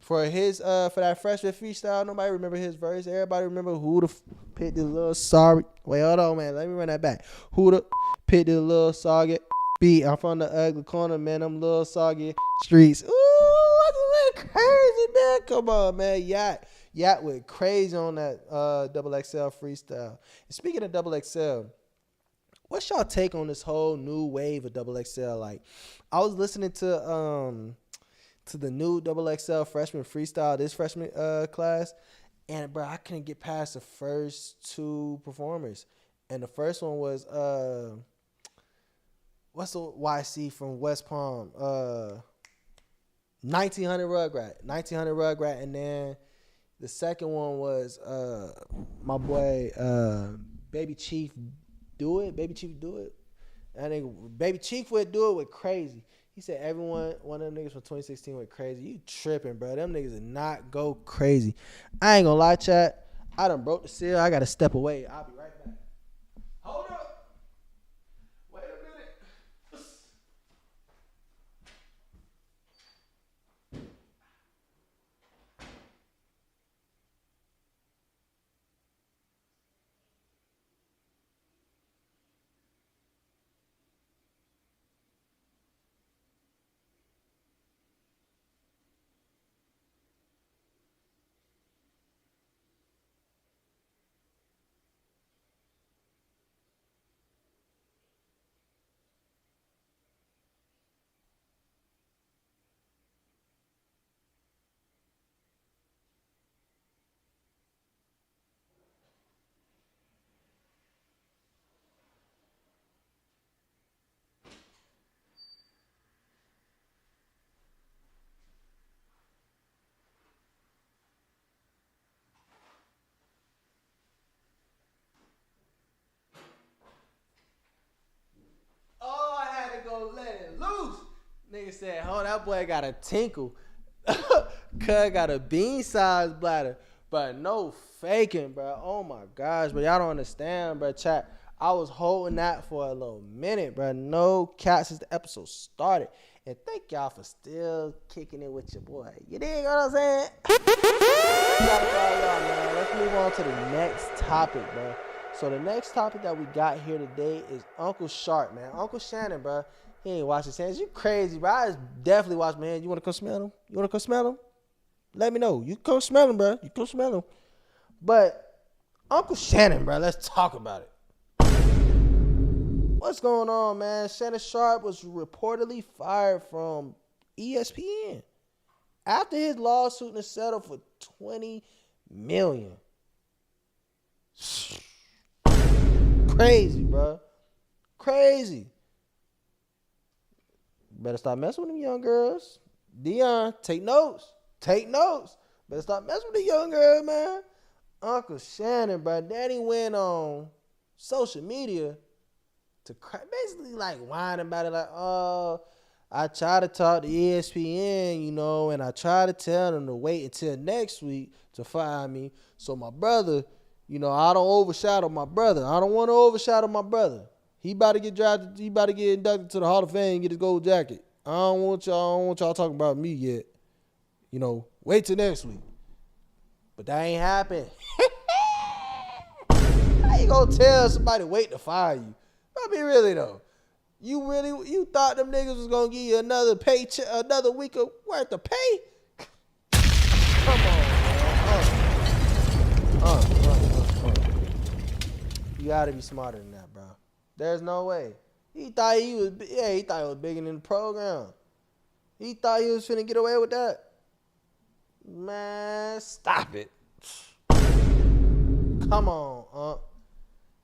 For that freshman freestyle, nobody remember his verse. Everybody remember who the picked the little sorry. Wait, hold on, man. Let me run that back. Who the picked the little soggy beat? I'm from the ugly corner, man. I'm little soggy streets. Ooh, that's a little crazy, man. Come on, man. Yacht went crazy on that double XL freestyle. And speaking of double XL, what's y'all take on this whole new wave of double XL? Like, I was listening to the new double XL freshman freestyle this freshman class, and bro, I couldn't get past the first two performers. And the first one was what's the YC from West Palm? 1900 Rugrat, and then the second one was my boy Baby Chief Do It. I think Baby Chief would do it with crazy. He said one of them niggas from 2016 went crazy. You tripping, bro. Them niggas did not go crazy. I ain't gonna lie, chat. I done broke the seal. I gotta step away. I'll be right back. Hold up. Wait a minute. Nigga said, "Oh, that boy got a tinkle." Cuz got a bean-sized bladder, but no faking, bro. Oh my gosh, but y'all don't understand, bro. Chat. I was holding that for a little minute, bro. No cap since the episode started. And thank y'all for still kicking it with your boy. You dig what I'm saying? Let's move on to the next topic, bro. So the next topic that we got here today is Uncle Sharp, man. Uncle Shannon, bro. He ain't washing his hands. You crazy, bro. I just definitely wash my hands. You want to come smell him? You want to come smell him? Let me know. You come smell him, bro. You come smell him. But Uncle Shannon, bro, let's talk about it. What's going on, man? Shannon Sharp was reportedly fired from ESPN after his lawsuit and settled for $20 million. Crazy, bro. Crazy. Better stop messing with them young girls. Dion, take notes. Take notes. Better stop messing with the young girl, man. Uncle Shannon, bro. Daddy went on social media to basically like whine about it, like, oh, I try to talk to ESPN, you know, and I try to tell them to wait until next week to fire me. So my brother, you know, I don't overshadow my brother. I don't want to overshadow my brother. He about to get drafted. He about to get inducted to the Hall of Fame and get his gold jacket. I don't want y'all talking about me yet. You know, wait till next week. But that ain't happened. How you gonna tell somebody wait to fire you? I mean, really though, you thought them niggas was gonna give you another paycheck, another week of worth of pay? Come on, man. You gotta be smarter than that, bro. There's no way. He thought he was bigger than the program. He thought he was finna get away with that. Man, stop it. Come on,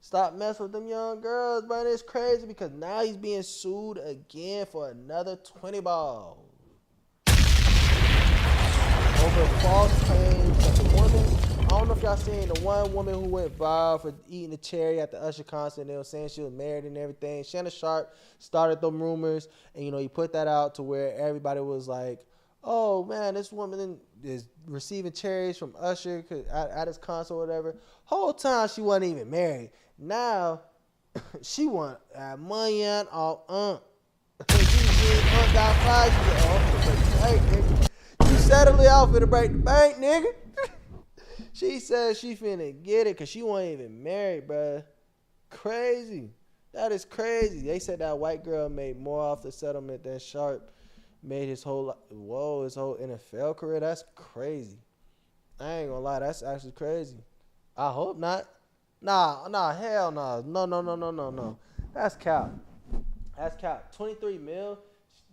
Stop messing with them young girls, bro. It's crazy because now he's being sued again for another 20 balls. Over false claims that the woman, I don't know if y'all seen the one woman who went viral for eating a cherry at the Usher concert. They were saying she was married and everything. Shannon Sharp started them rumors, and you know, he put that out to where everybody was like, oh man, this woman is receiving cherries from Usher at his concert or whatever. Whole time she wasn't even married. Now she want money out of she got fired. She said, oh, hey, nigga, you settle it out for to break the bank, nigga. She said she finna get it because she wasn't even married, bruh. Crazy. That is crazy. They said that white girl made more off the settlement than Sharp made his whole NFL career. That's crazy. I ain't gonna lie, that's actually crazy. I hope not. Nah, hell no. No. That's cap. 23 mil.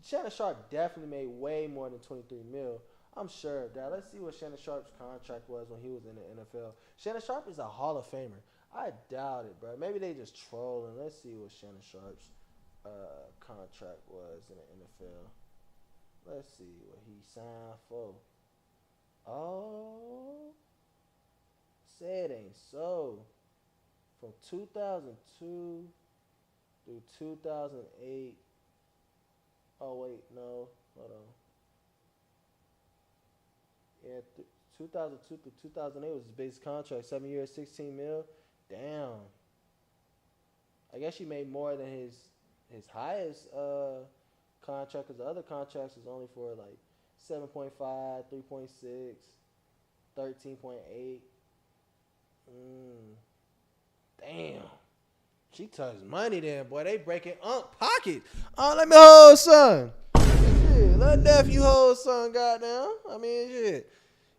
Shannon Sharp definitely made way more than 23 mil. I'm sure of that. Let's see what Shannon Sharp's contract was when he was in the NFL. Shannon Sharp is a Hall of Famer. I doubt it, bro. Maybe they just trolling. Let's see what Shannon Sharp's contract was in the NFL. Let's see what he signed for. Oh, say it ain't so. From 2002 through 2008. Oh, wait, no. Hold on. Yeah, 2002 through 2008 was his base contract. 7 years, 16 mil. Damn. I guess he made more than his highest contract, because the other contracts was only for like 7.5, 3.6, 13.8. Damn. She touched money then, boy. They breaking pocket. Oh, let me hold son. Shit, let nephew hold son, goddamn. I mean, shit.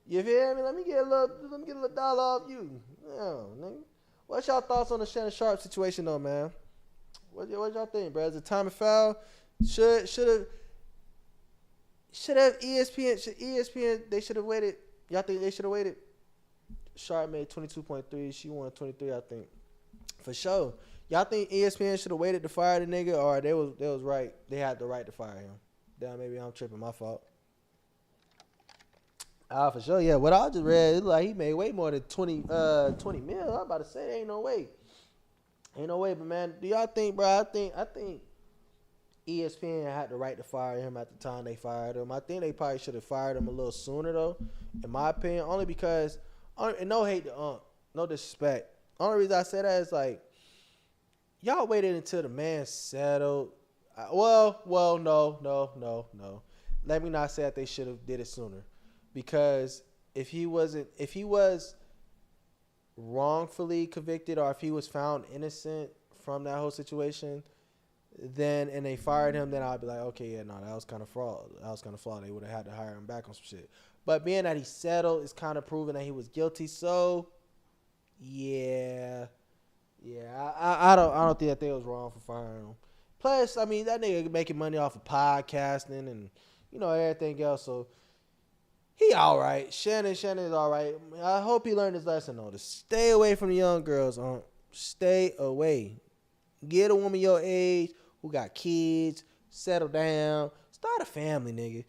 You feel me? Let me get a little dollar off you. Yeah, nigga. What's y'all thoughts on the Shannon Sharp situation though, man? What y'all think, bro? Is it time to foul? Should have ESPN they should have waited. Y'all think they should have waited? Sharp made 22.3. She won 23, I think. For sure. Y'all think ESPN should have waited to fire the nigga, or they was right? They had the right to fire him. Damn, maybe I'm tripping. My fault. For sure. Yeah. What I just read, it like he made way more than 20 mil. I'm about to say, ain't no way. But man, do y'all think, bro? I think ESPN had the right to fire him at the time they fired him. I think they probably should have fired him a little sooner, though, in my opinion, only because, and no hate to no disrespect. Only reason I say that is like, y'all waited until the man settled. No. Let me not say that they should have did it sooner, because if he was wrongfully convicted, or if he was found innocent from that whole situation, then and they fired him, then I'd be like, okay, yeah, no, that was kind of fraud. That was kind of flawed. They would have had to hire him back on some shit. But being that he settled, it's kind of proving that he was guilty. So, yeah, I don't think that they was wrong for firing him. Plus, I mean, that nigga making money off of podcasting and everything else. So he all right. Shannon is all right. I hope he learned his lesson though. To stay away from the young girls. Stay away. Get a woman your age who got kids. Settle down. Start a family, nigga.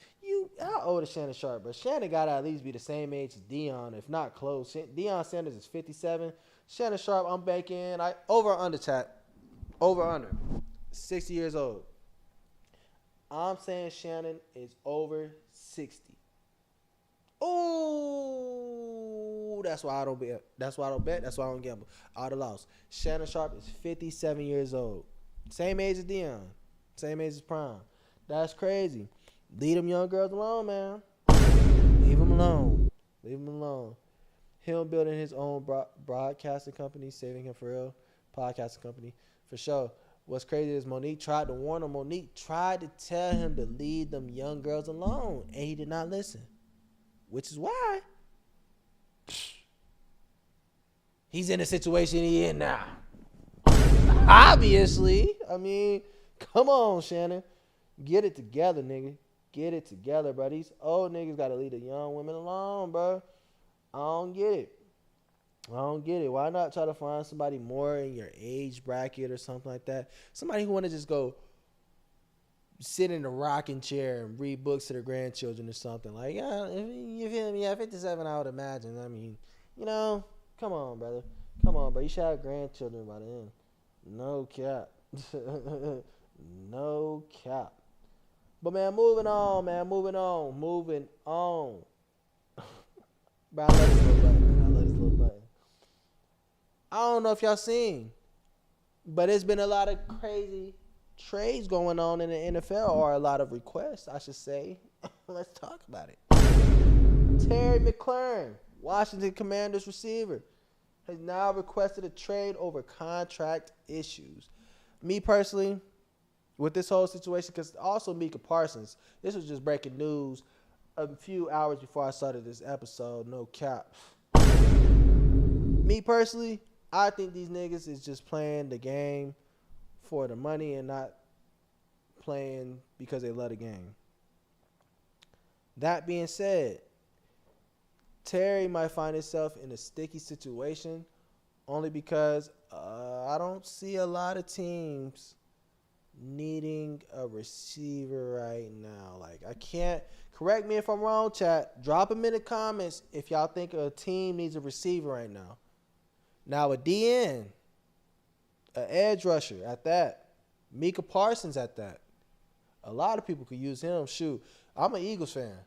How old is Shannon Sharp? But Shannon got to at least be the same age as Deion, if not close. Deion Sanders is 57. Shannon Sharp, I'm banking. Over or under, chat. Over or under. 60 years old. I'm saying Shannon is over 60. Oh, that's why I don't bet. That's why I don't bet. That's why I don't gamble. I would have lost. Shannon Sharp is 57 years old. Same age as Deion. Same age as Prime. That's crazy. Leave them young girls alone, man. Leave them alone. Leave them alone. Him building his own broadcasting company, saving him for real. Podcasting company, for sure. What's crazy is Monique tried to warn him. Monique tried to tell him to leave them young girls alone, and he did not listen. Which is why he's in the situation he in now. Obviously. I mean, come on, Shannon. Get it together, nigga. Get it together, bro. These old niggas got to leave the young women alone, bro. I don't get it. Why not try to find somebody more in your age bracket or something like that? Somebody who want to just go sit in a rocking chair and read books to their grandchildren or something. Like, yeah, you feel me? Yeah, 57, I would imagine. I mean, come on, brother. You should have grandchildren by then. No cap. No cap. But, man, moving on. Bro, I love this little button. I don't know if y'all seen, but there's been a lot of crazy trades going on in the NFL, or a lot of requests, I should say. Let's talk about it. Terry McLaurin, Washington Commanders receiver, has now requested a trade over contract issues. Me personally, with this whole situation, because also Micah Parsons, this was just breaking news a few hours before I started this episode, no cap. Me personally, I think these niggas is just playing the game for the money and not playing because they love the game. That being said, Terry might find himself in a sticky situation only because I don't see a lot of teams needing a receiver right now. Like, I can't, correct me if I'm wrong, chat. Drop them in the comments if y'all think a team needs a receiver right now. Now, a DN, an edge rusher at that, Micah Parsons at that. A lot of people could use him. Shoot, I'm an Eagles fan.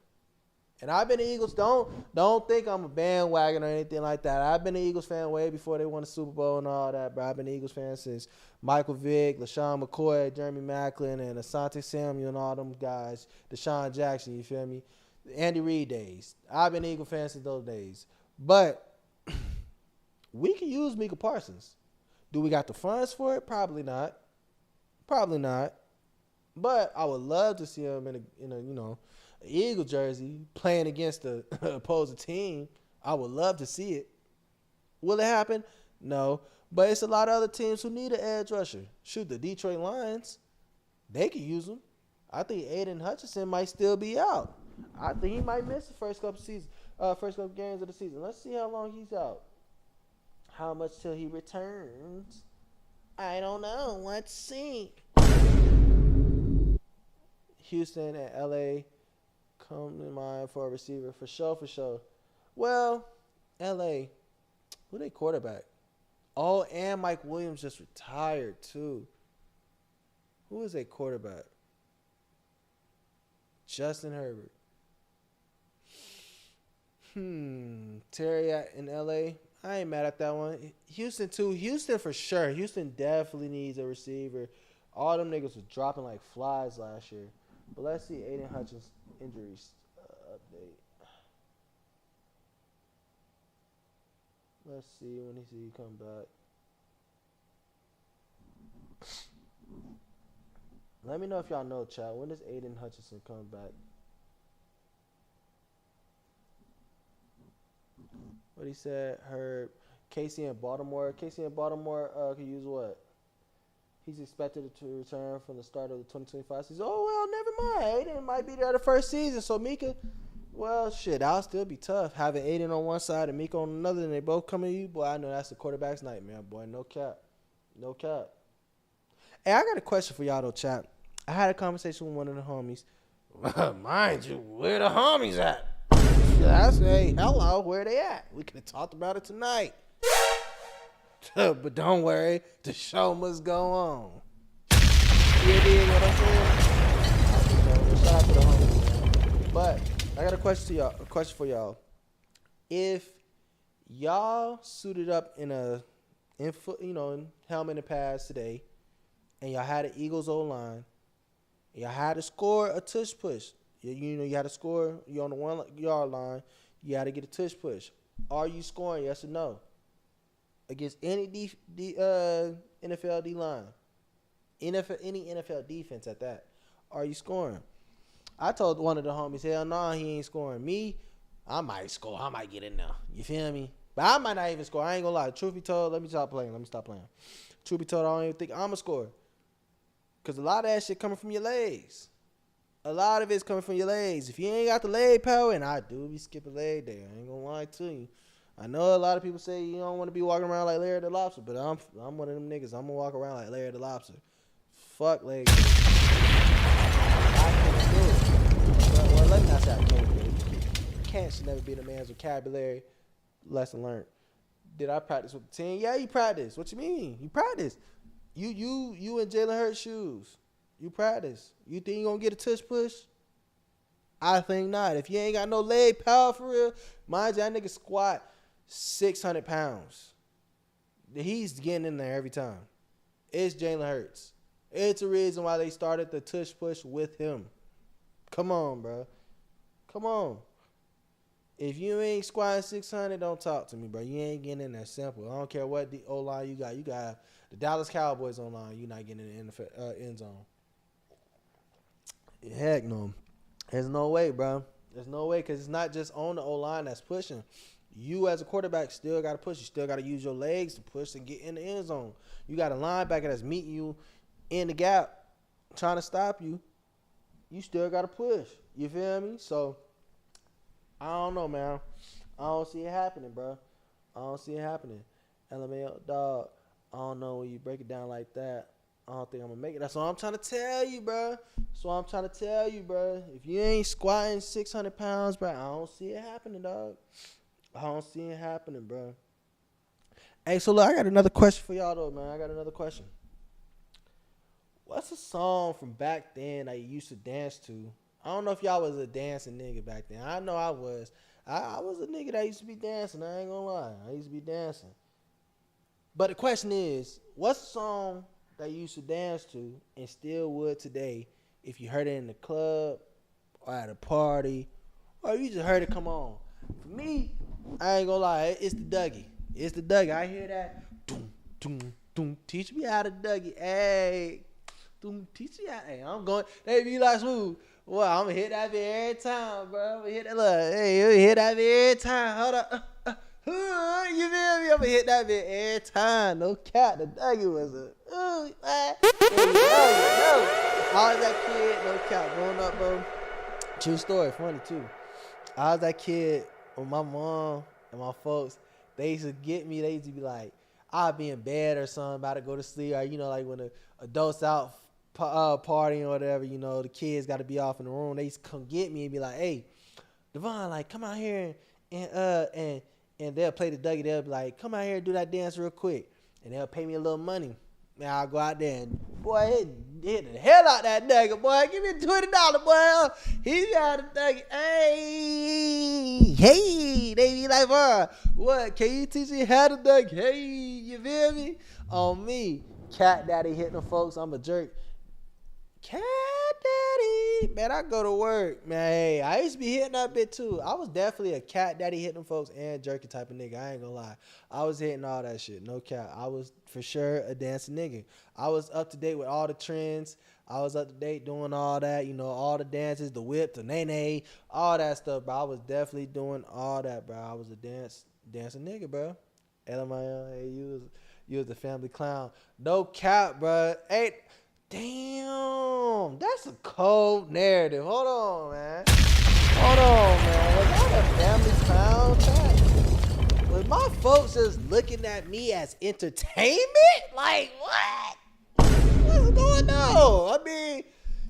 And I've been an Eagles. Don't think I'm a bandwagon or anything like that. I've been an Eagles fan way before they won the Super Bowl and all that, bro. I've been an Eagles fan since Michael Vick, LaShawn McCoy, Jeremy Maclin, and Asante Samuel and all them guys. Deshaun Jackson, you feel me? Andy Reid days. I've been an Eagles fan since those days. But we can use Micah Parsons. Do we got the funds for it? Probably not. But I would love to see him in a Eagle jersey playing against the opposing team. I would love to see it. Will it happen? No. But it's a lot of other teams who need an edge rusher. Shoot, the Detroit Lions, they could use him. I think Aiden Hutchinson might still be out. I think he might miss the first couple games of the season. Let's see how long he's out. How much till he returns? I don't know. Let's see. Houston and LA come to mind for a receiver for sure. Well, LA, who they quarterback? Oh, and Mike Williams just retired too. Who is a quarterback? Justin Herbert. Terry in LA. I ain't mad at that one. Houston too. Houston for sure. Houston definitely needs a receiver. All them niggas was dropping like flies last year. But let's see Aiden Hutchins injuries update. Let's see when he come back. Let me know if y'all know, chat. When does Aiden Hutchinson come back? What he said, Herb. Casey in Baltimore. Casey in Baltimore could use what? He's expected to return from the start of the 2025 season. Oh, well, never mind. Aiden might be there the first season. So, Mika, well, shit, that'll still be tough. Having Aiden on one side and Mika on another, and they both coming to you. Boy, I know that's the quarterback's nightmare, boy. No cap. No cap. Hey, I got a question for y'all, though, chat. I had a conversation with one of the homies. Mind you, where the homies at? I say, hello, where they at? We could have talked about it tonight. But don't worry, the show must go on. You dig what I'm saying? Shout out to the homies. But I got a question for y'all. If y'all suited up in helmet and pads today, and y'all had an Eagles O-line, y'all had to score a tush push. You had to score. You're on the 1 yard line. You had to get a tush push. Are you scoring? Yes or no? Against any NFL D line, any NFL defense at that, are you scoring? I told one of the homies, hell no, he ain't scoring. Me, I might score. I might get in there. You feel me? But I might not even score. I ain't gonna lie. Truth be told, let me stop playing. Truth be told, I don't even think I'm a scorer. Because a lot of that shit coming from your legs. A lot of it's coming from your legs. If you ain't got the leg power, and I do be skipping leg day, I ain't gonna lie to you. I know a lot of people say you don't want to be walking around like Larry the Lobster, but I'm one of them niggas. I'm gonna walk around like Larry the Lobster. Fuck leg day. I can't do it. Well, let me not say I can't do it. Can't should never be the man's vocabulary. Lesson learned. Did I practice with the team? Yeah, you practice. What you mean? You practice. You in Jalen Hurts shoes. You practice. You think you gonna get a tush push? I think not. If you ain't got no leg power for real, mind you, that nigga squat 600 pounds. He's getting in there every time. It's Jalen Hurts. It's a reason why they started the tush push with him. Come on, bro. Come on. If you ain't squatting 600, don't talk to me, bro. You ain't getting in there. Simple. I don't care what the O-line you got. You got the Dallas Cowboys online. You're not getting in the end zone. Heck no. There's no way, bro. There's no way, because it's not just on the O-line that's pushing. You as a quarterback still got to push. You still got to use your legs to push and get in the end zone. You got a linebacker that's meeting you in the gap trying to stop you. You still got to push. You feel me? So, I don't know, man. I don't see it happening, bro. I don't see it happening. LMAO, dog, I don't know when you break it down like that. I don't think I'm going to make it. That's what I'm trying to tell you, bro. If you ain't squatting 600 pounds, bro, I don't see it happening, dog. I don't see it happening, bro. Hey, so look, I got another question for y'all, though, man. What's a song from back then that you used to dance to? I don't know if y'all was a dancing nigga back then. I know I was. I was a nigga that used to be dancing. I ain't gonna lie. I used to be dancing. But the question is, what's a song that you used to dance to and still would today if you heard it in the club or at a party or you just heard it come on? For me, I ain't gonna lie. It's the Dougie. I hear that. Doom, doom, doom. Teach me how to Dougie. Hey. Doom, teach me how. Hey, I'm going. They be like smooth. Well, I'm going to hit that bit every time, bro. I'm going to hit that. Look, hey, I'm going to hit that bit every time. Hold up. You feel me? I'm going to hit that bit every time. No cap. The Dougie was a, I was that kid, no cap, growing up, bro. True story, funny too. I was that kid with my mom and my folks. They used to get me. They used to be like, I'd be in bed or something, about to go to sleep. Or, like when the adults out partying or whatever, the kids got to be off in the room. They used to come get me and be like, hey, Devon, like, come out here and they'll play the Dougie. They'll be like, come out here and do that dance real quick. And they'll pay me a little money. Man, I'll go out there and, boy, hit the hell out that nigga, boy. Give me $20, boy. He got a nugget. Hey. They be like, bro, what? Can you teach me how to duck? Hey, you feel me? On me, cat daddy hitting the folks. I'm a jerk. Cat daddy, man, I go to work, man. Hey, I used to be hitting that bit too. I was definitely a cat daddy hitting folks and jerky type of nigga. I ain't gonna lie. I was hitting all that shit, no cap. I was for sure a dancing nigga. I was up to date with all the trends. I was up to date doing all that, you know, all the dances, the whip, the nay, all that stuff, bro. I was definitely doing all that, bro. I was a dancing nigga, bro. LMIL, hey, you was the family clown. No cap, bro. Hey. Damn, that's a cold narrative. Hold on, man. Was that a family clown chat? Was my folks just looking at me as entertainment? Like, what? What's going on? I mean,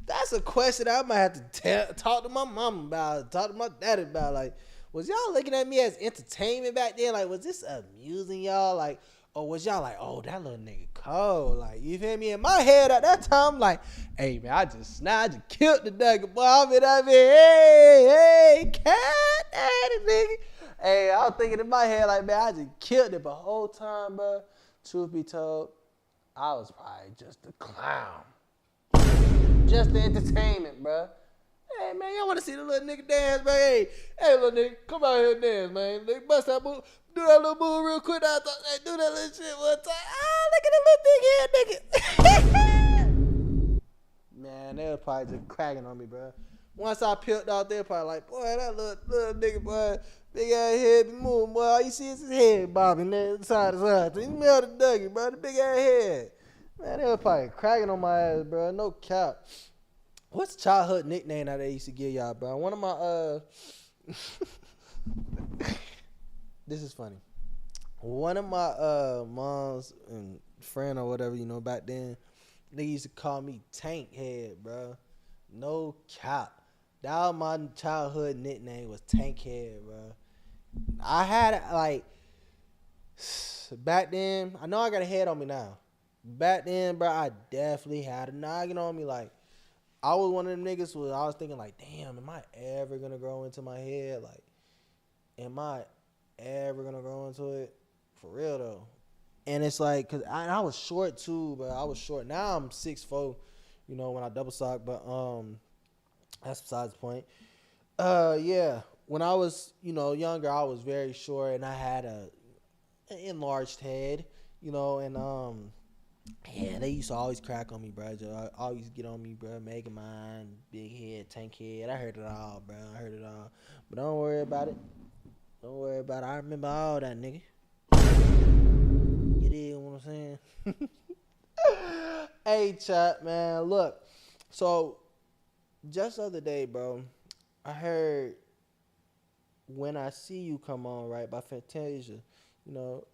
that's a question I might have to talk to my mom about, talk to my daddy about. Like, was y'all looking at me as entertainment back then? Like, was this amusing y'all? Like, or was y'all like, oh, that little nigga cold? Like, you feel me? In my head at that time, like, hey, man, I just killed the nigga, boy. I mean, hey, cat daddy, nigga. Hey, I was thinking in my head, like, man, I just killed it. But the whole time, bro, truth be told, I was probably just a clown. Just the entertainment, bro. Hey, man, y'all want to see the little nigga dance, man? Hey, little nigga, come out here and dance, man. Nigga, bust that move. Do that little move real quick. I thought, hey, do that little shit one time. Look at the little thing here, nigga. Man, they was probably just cracking on me, bro. Once I peeled out there, probably like, boy, that little nigga, boy, big ass head be moving, boy. All you see is his head bobbing there side to side. You smell the nugget, bro, the big ass head. Man, they was probably cracking on my ass, bro. No cap. What's the childhood nickname that they used to give y'all, bro? One of my, this is funny. One of my moms and friend or whatever, you know, back then, they used to call me Tank Head, bro. No cap. That was my childhood nickname, was Tank Head, bro. I had, like, back then, I know I got a head on me now. Back then, bro, I definitely had a noggin on me, like, I was one of them niggas where I was thinking, like, damn, am I ever going to grow into my head? Like, am I ever going to grow into it? For real, though. And it's like, because I was short, too, but I was short. Now I'm 6'4", you know, when I double sock, but that's besides the point. Yeah, when I was, you know, younger, I was very short, and I had an enlarged head, you know, and, yeah, they used to always crack on me, bro. Always get on me, bro. Making mine, big head, Tank Head. I heard it all, bro. I heard it all. But don't worry about it. Don't worry about it. I remember all that, nigga. You dig what I'm saying? Hey, chat, man. Look. So, just the other day, bro, I heard When I See You come on, right, by Fantasia. You know,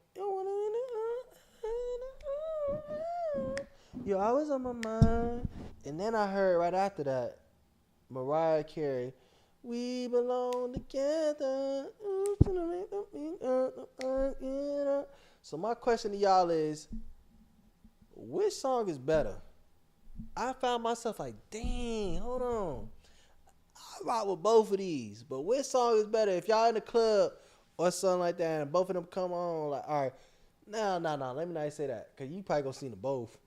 you're always on my mind. And then I heard right after that, Mariah Carey, we belong together. So my question to y'all is, which song is better? I found myself like, dang, hold on. I rock with both of these, but which song is better? If y'all in the club or something like that, and both of them come on, like, all right, no, let me not say that, because you probably gonna see them both.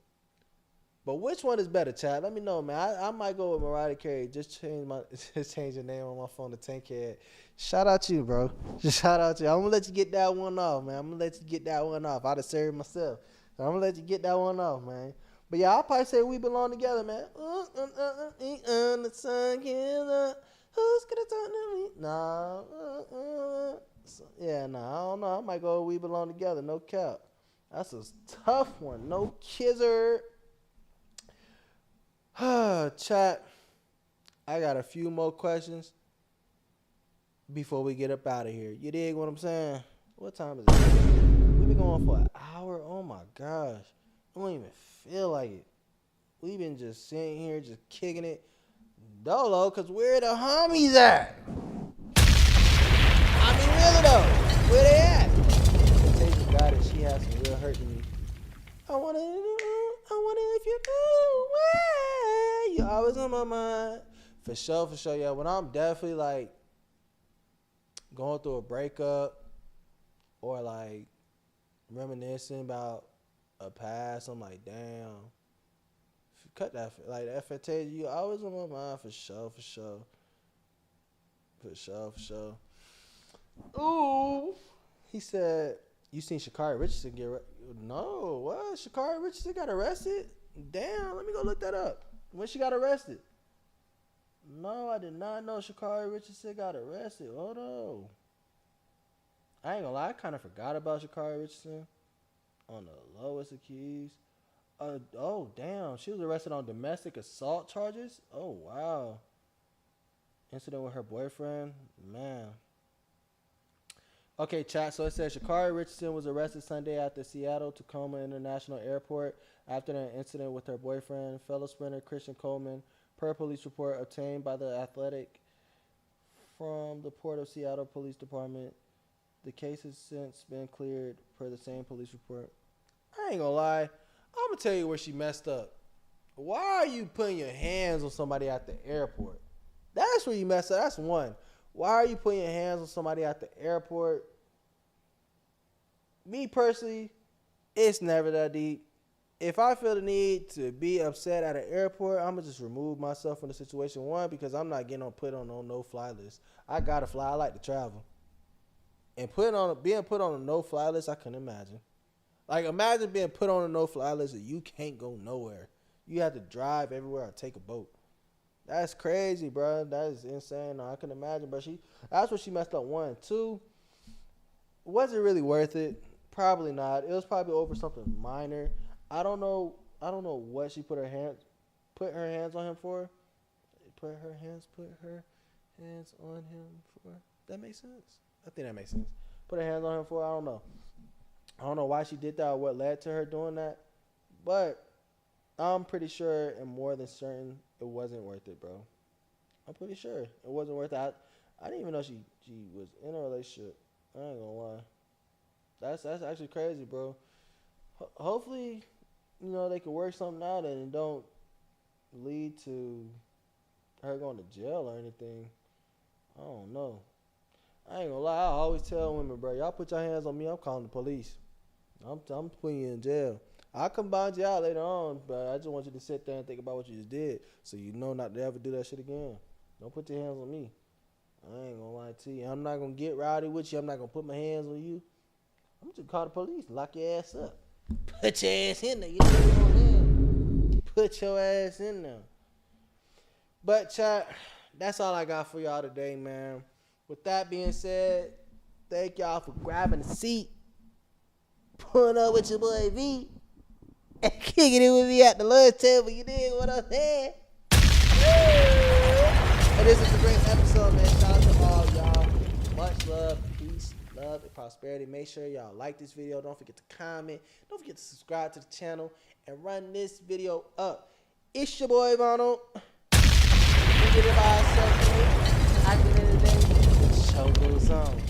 But which one is better, Chad? Let me know, man. I might go with Mariah Carey. Just change the name on my phone to Tankhead. Shout out to you, bro. Just shout out to you. I'm gonna let you get that one off, man. I'm gonna let you get that one off. I'd have served myself. So I'm gonna let you get that one off, man. But yeah, I'll probably say we belong together, man. The sun who's gonna talk to me? Nah. Yeah, nah. I don't know. I might go with we belong together. No cap. That's a tough one. No kizzer. Chat, I got a few more questions before we get up out of here. You dig what I'm saying? What time is it? We've been going for an hour. Oh my gosh. I don't even feel like it. We've been just sitting here, just kicking it. Dolo, because where the homies at? I mean, really though. Where they at? Tasia got it. She has some real hurt in me. I want to wonder if you knew why you always on my mind. For sure, yeah. When I'm definitely like going through a breakup or like reminiscing about a past, I'm like, damn. Cut that, like that Fantasia, you always on my mind. For sure. Ooh, he said, you seen Sha'Carri Richardson get no, what? Sha'Carri Richardson got arrested? Damn, let me go look that up. When she got arrested? No, I did not know Sha'Carri Richardson got arrested. Hold on. I ain't gonna lie, I kind of forgot about Sha'Carri Richardson on the lowest of keys. Oh, damn. She was arrested on domestic assault charges? Oh, wow. Incident with her boyfriend? Man. Okay, chat. So it says Sha'Carri Richardson was arrested Sunday at the Seattle Tacoma International Airport after an incident with her boyfriend, fellow sprinter Christian Coleman, per police report obtained by the Athletic from the Port of Seattle Police Department. The case has since been cleared per the same police report. I ain't gonna lie. I'm gonna tell you where she messed up. Why are you putting your hands on somebody at the airport? That's where you messed up. That's one. Why are you putting your hands on somebody at the airport? Me personally, it's never that deep. If I feel the need to be upset at an airport, I'm gonna just remove myself from the situation. One, because I'm not getting put on no no-fly list. I gotta fly. I like to travel, and being put on a no-fly list, I couldn't imagine. Like, imagine being put on a no-fly list and you can't go nowhere. You have to drive everywhere or take a boat. That's crazy, bro. That is insane. No, I can imagine, bro. That's what she messed up. One. Two, was it really worth it? Probably not. It was probably over something minor. I don't know what she put her hands on him for. Put her hands on him for. That makes sense. I think that makes sense. Put her hands on him for. I don't know. I don't know why she did that or what led to her doing that, but I'm pretty sure and more than certain it wasn't worth it, bro. I'm pretty sure it wasn't worth it. I didn't even know she was in a relationship. I ain't gonna lie. That's actually crazy, bro. Hopefully, they can work something out and it don't lead to her going to jail or anything. I don't know. I ain't gonna lie. I always tell women, bro, y'all put your hands on me, I'm calling the police. I'm putting you in jail. I'll come bind you out later on, but I just want you to sit there and think about what you just did so you know not to ever do that shit again. Don't put your hands on me. I ain't gonna lie to you. I'm not gonna get rowdy with you. I'm not gonna put my hands on you. I'm just call the police. Lock your ass up. Put your ass in there. You know what I'm saying? Put your ass in there. But, chat, that's all I got for y'all today, man. With that being said, thank y'all for grabbing a seat, pulling up with your boy V, and kicking it with me at the lunch table. You dig what I'm saying? And this is a great episode, man. Shout out to all y'all. Much love, peace, love, and prosperity. Make sure y'all like this video. Don't forget to comment. Don't forget to subscribe to the channel and run this video up. It's your boy Ronald. We did it by ourselves. At the end of the day, the show goes on.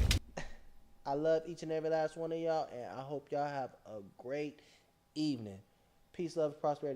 I love each and every last one of y'all, and I hope y'all have a great evening. Peace, love, prosperity.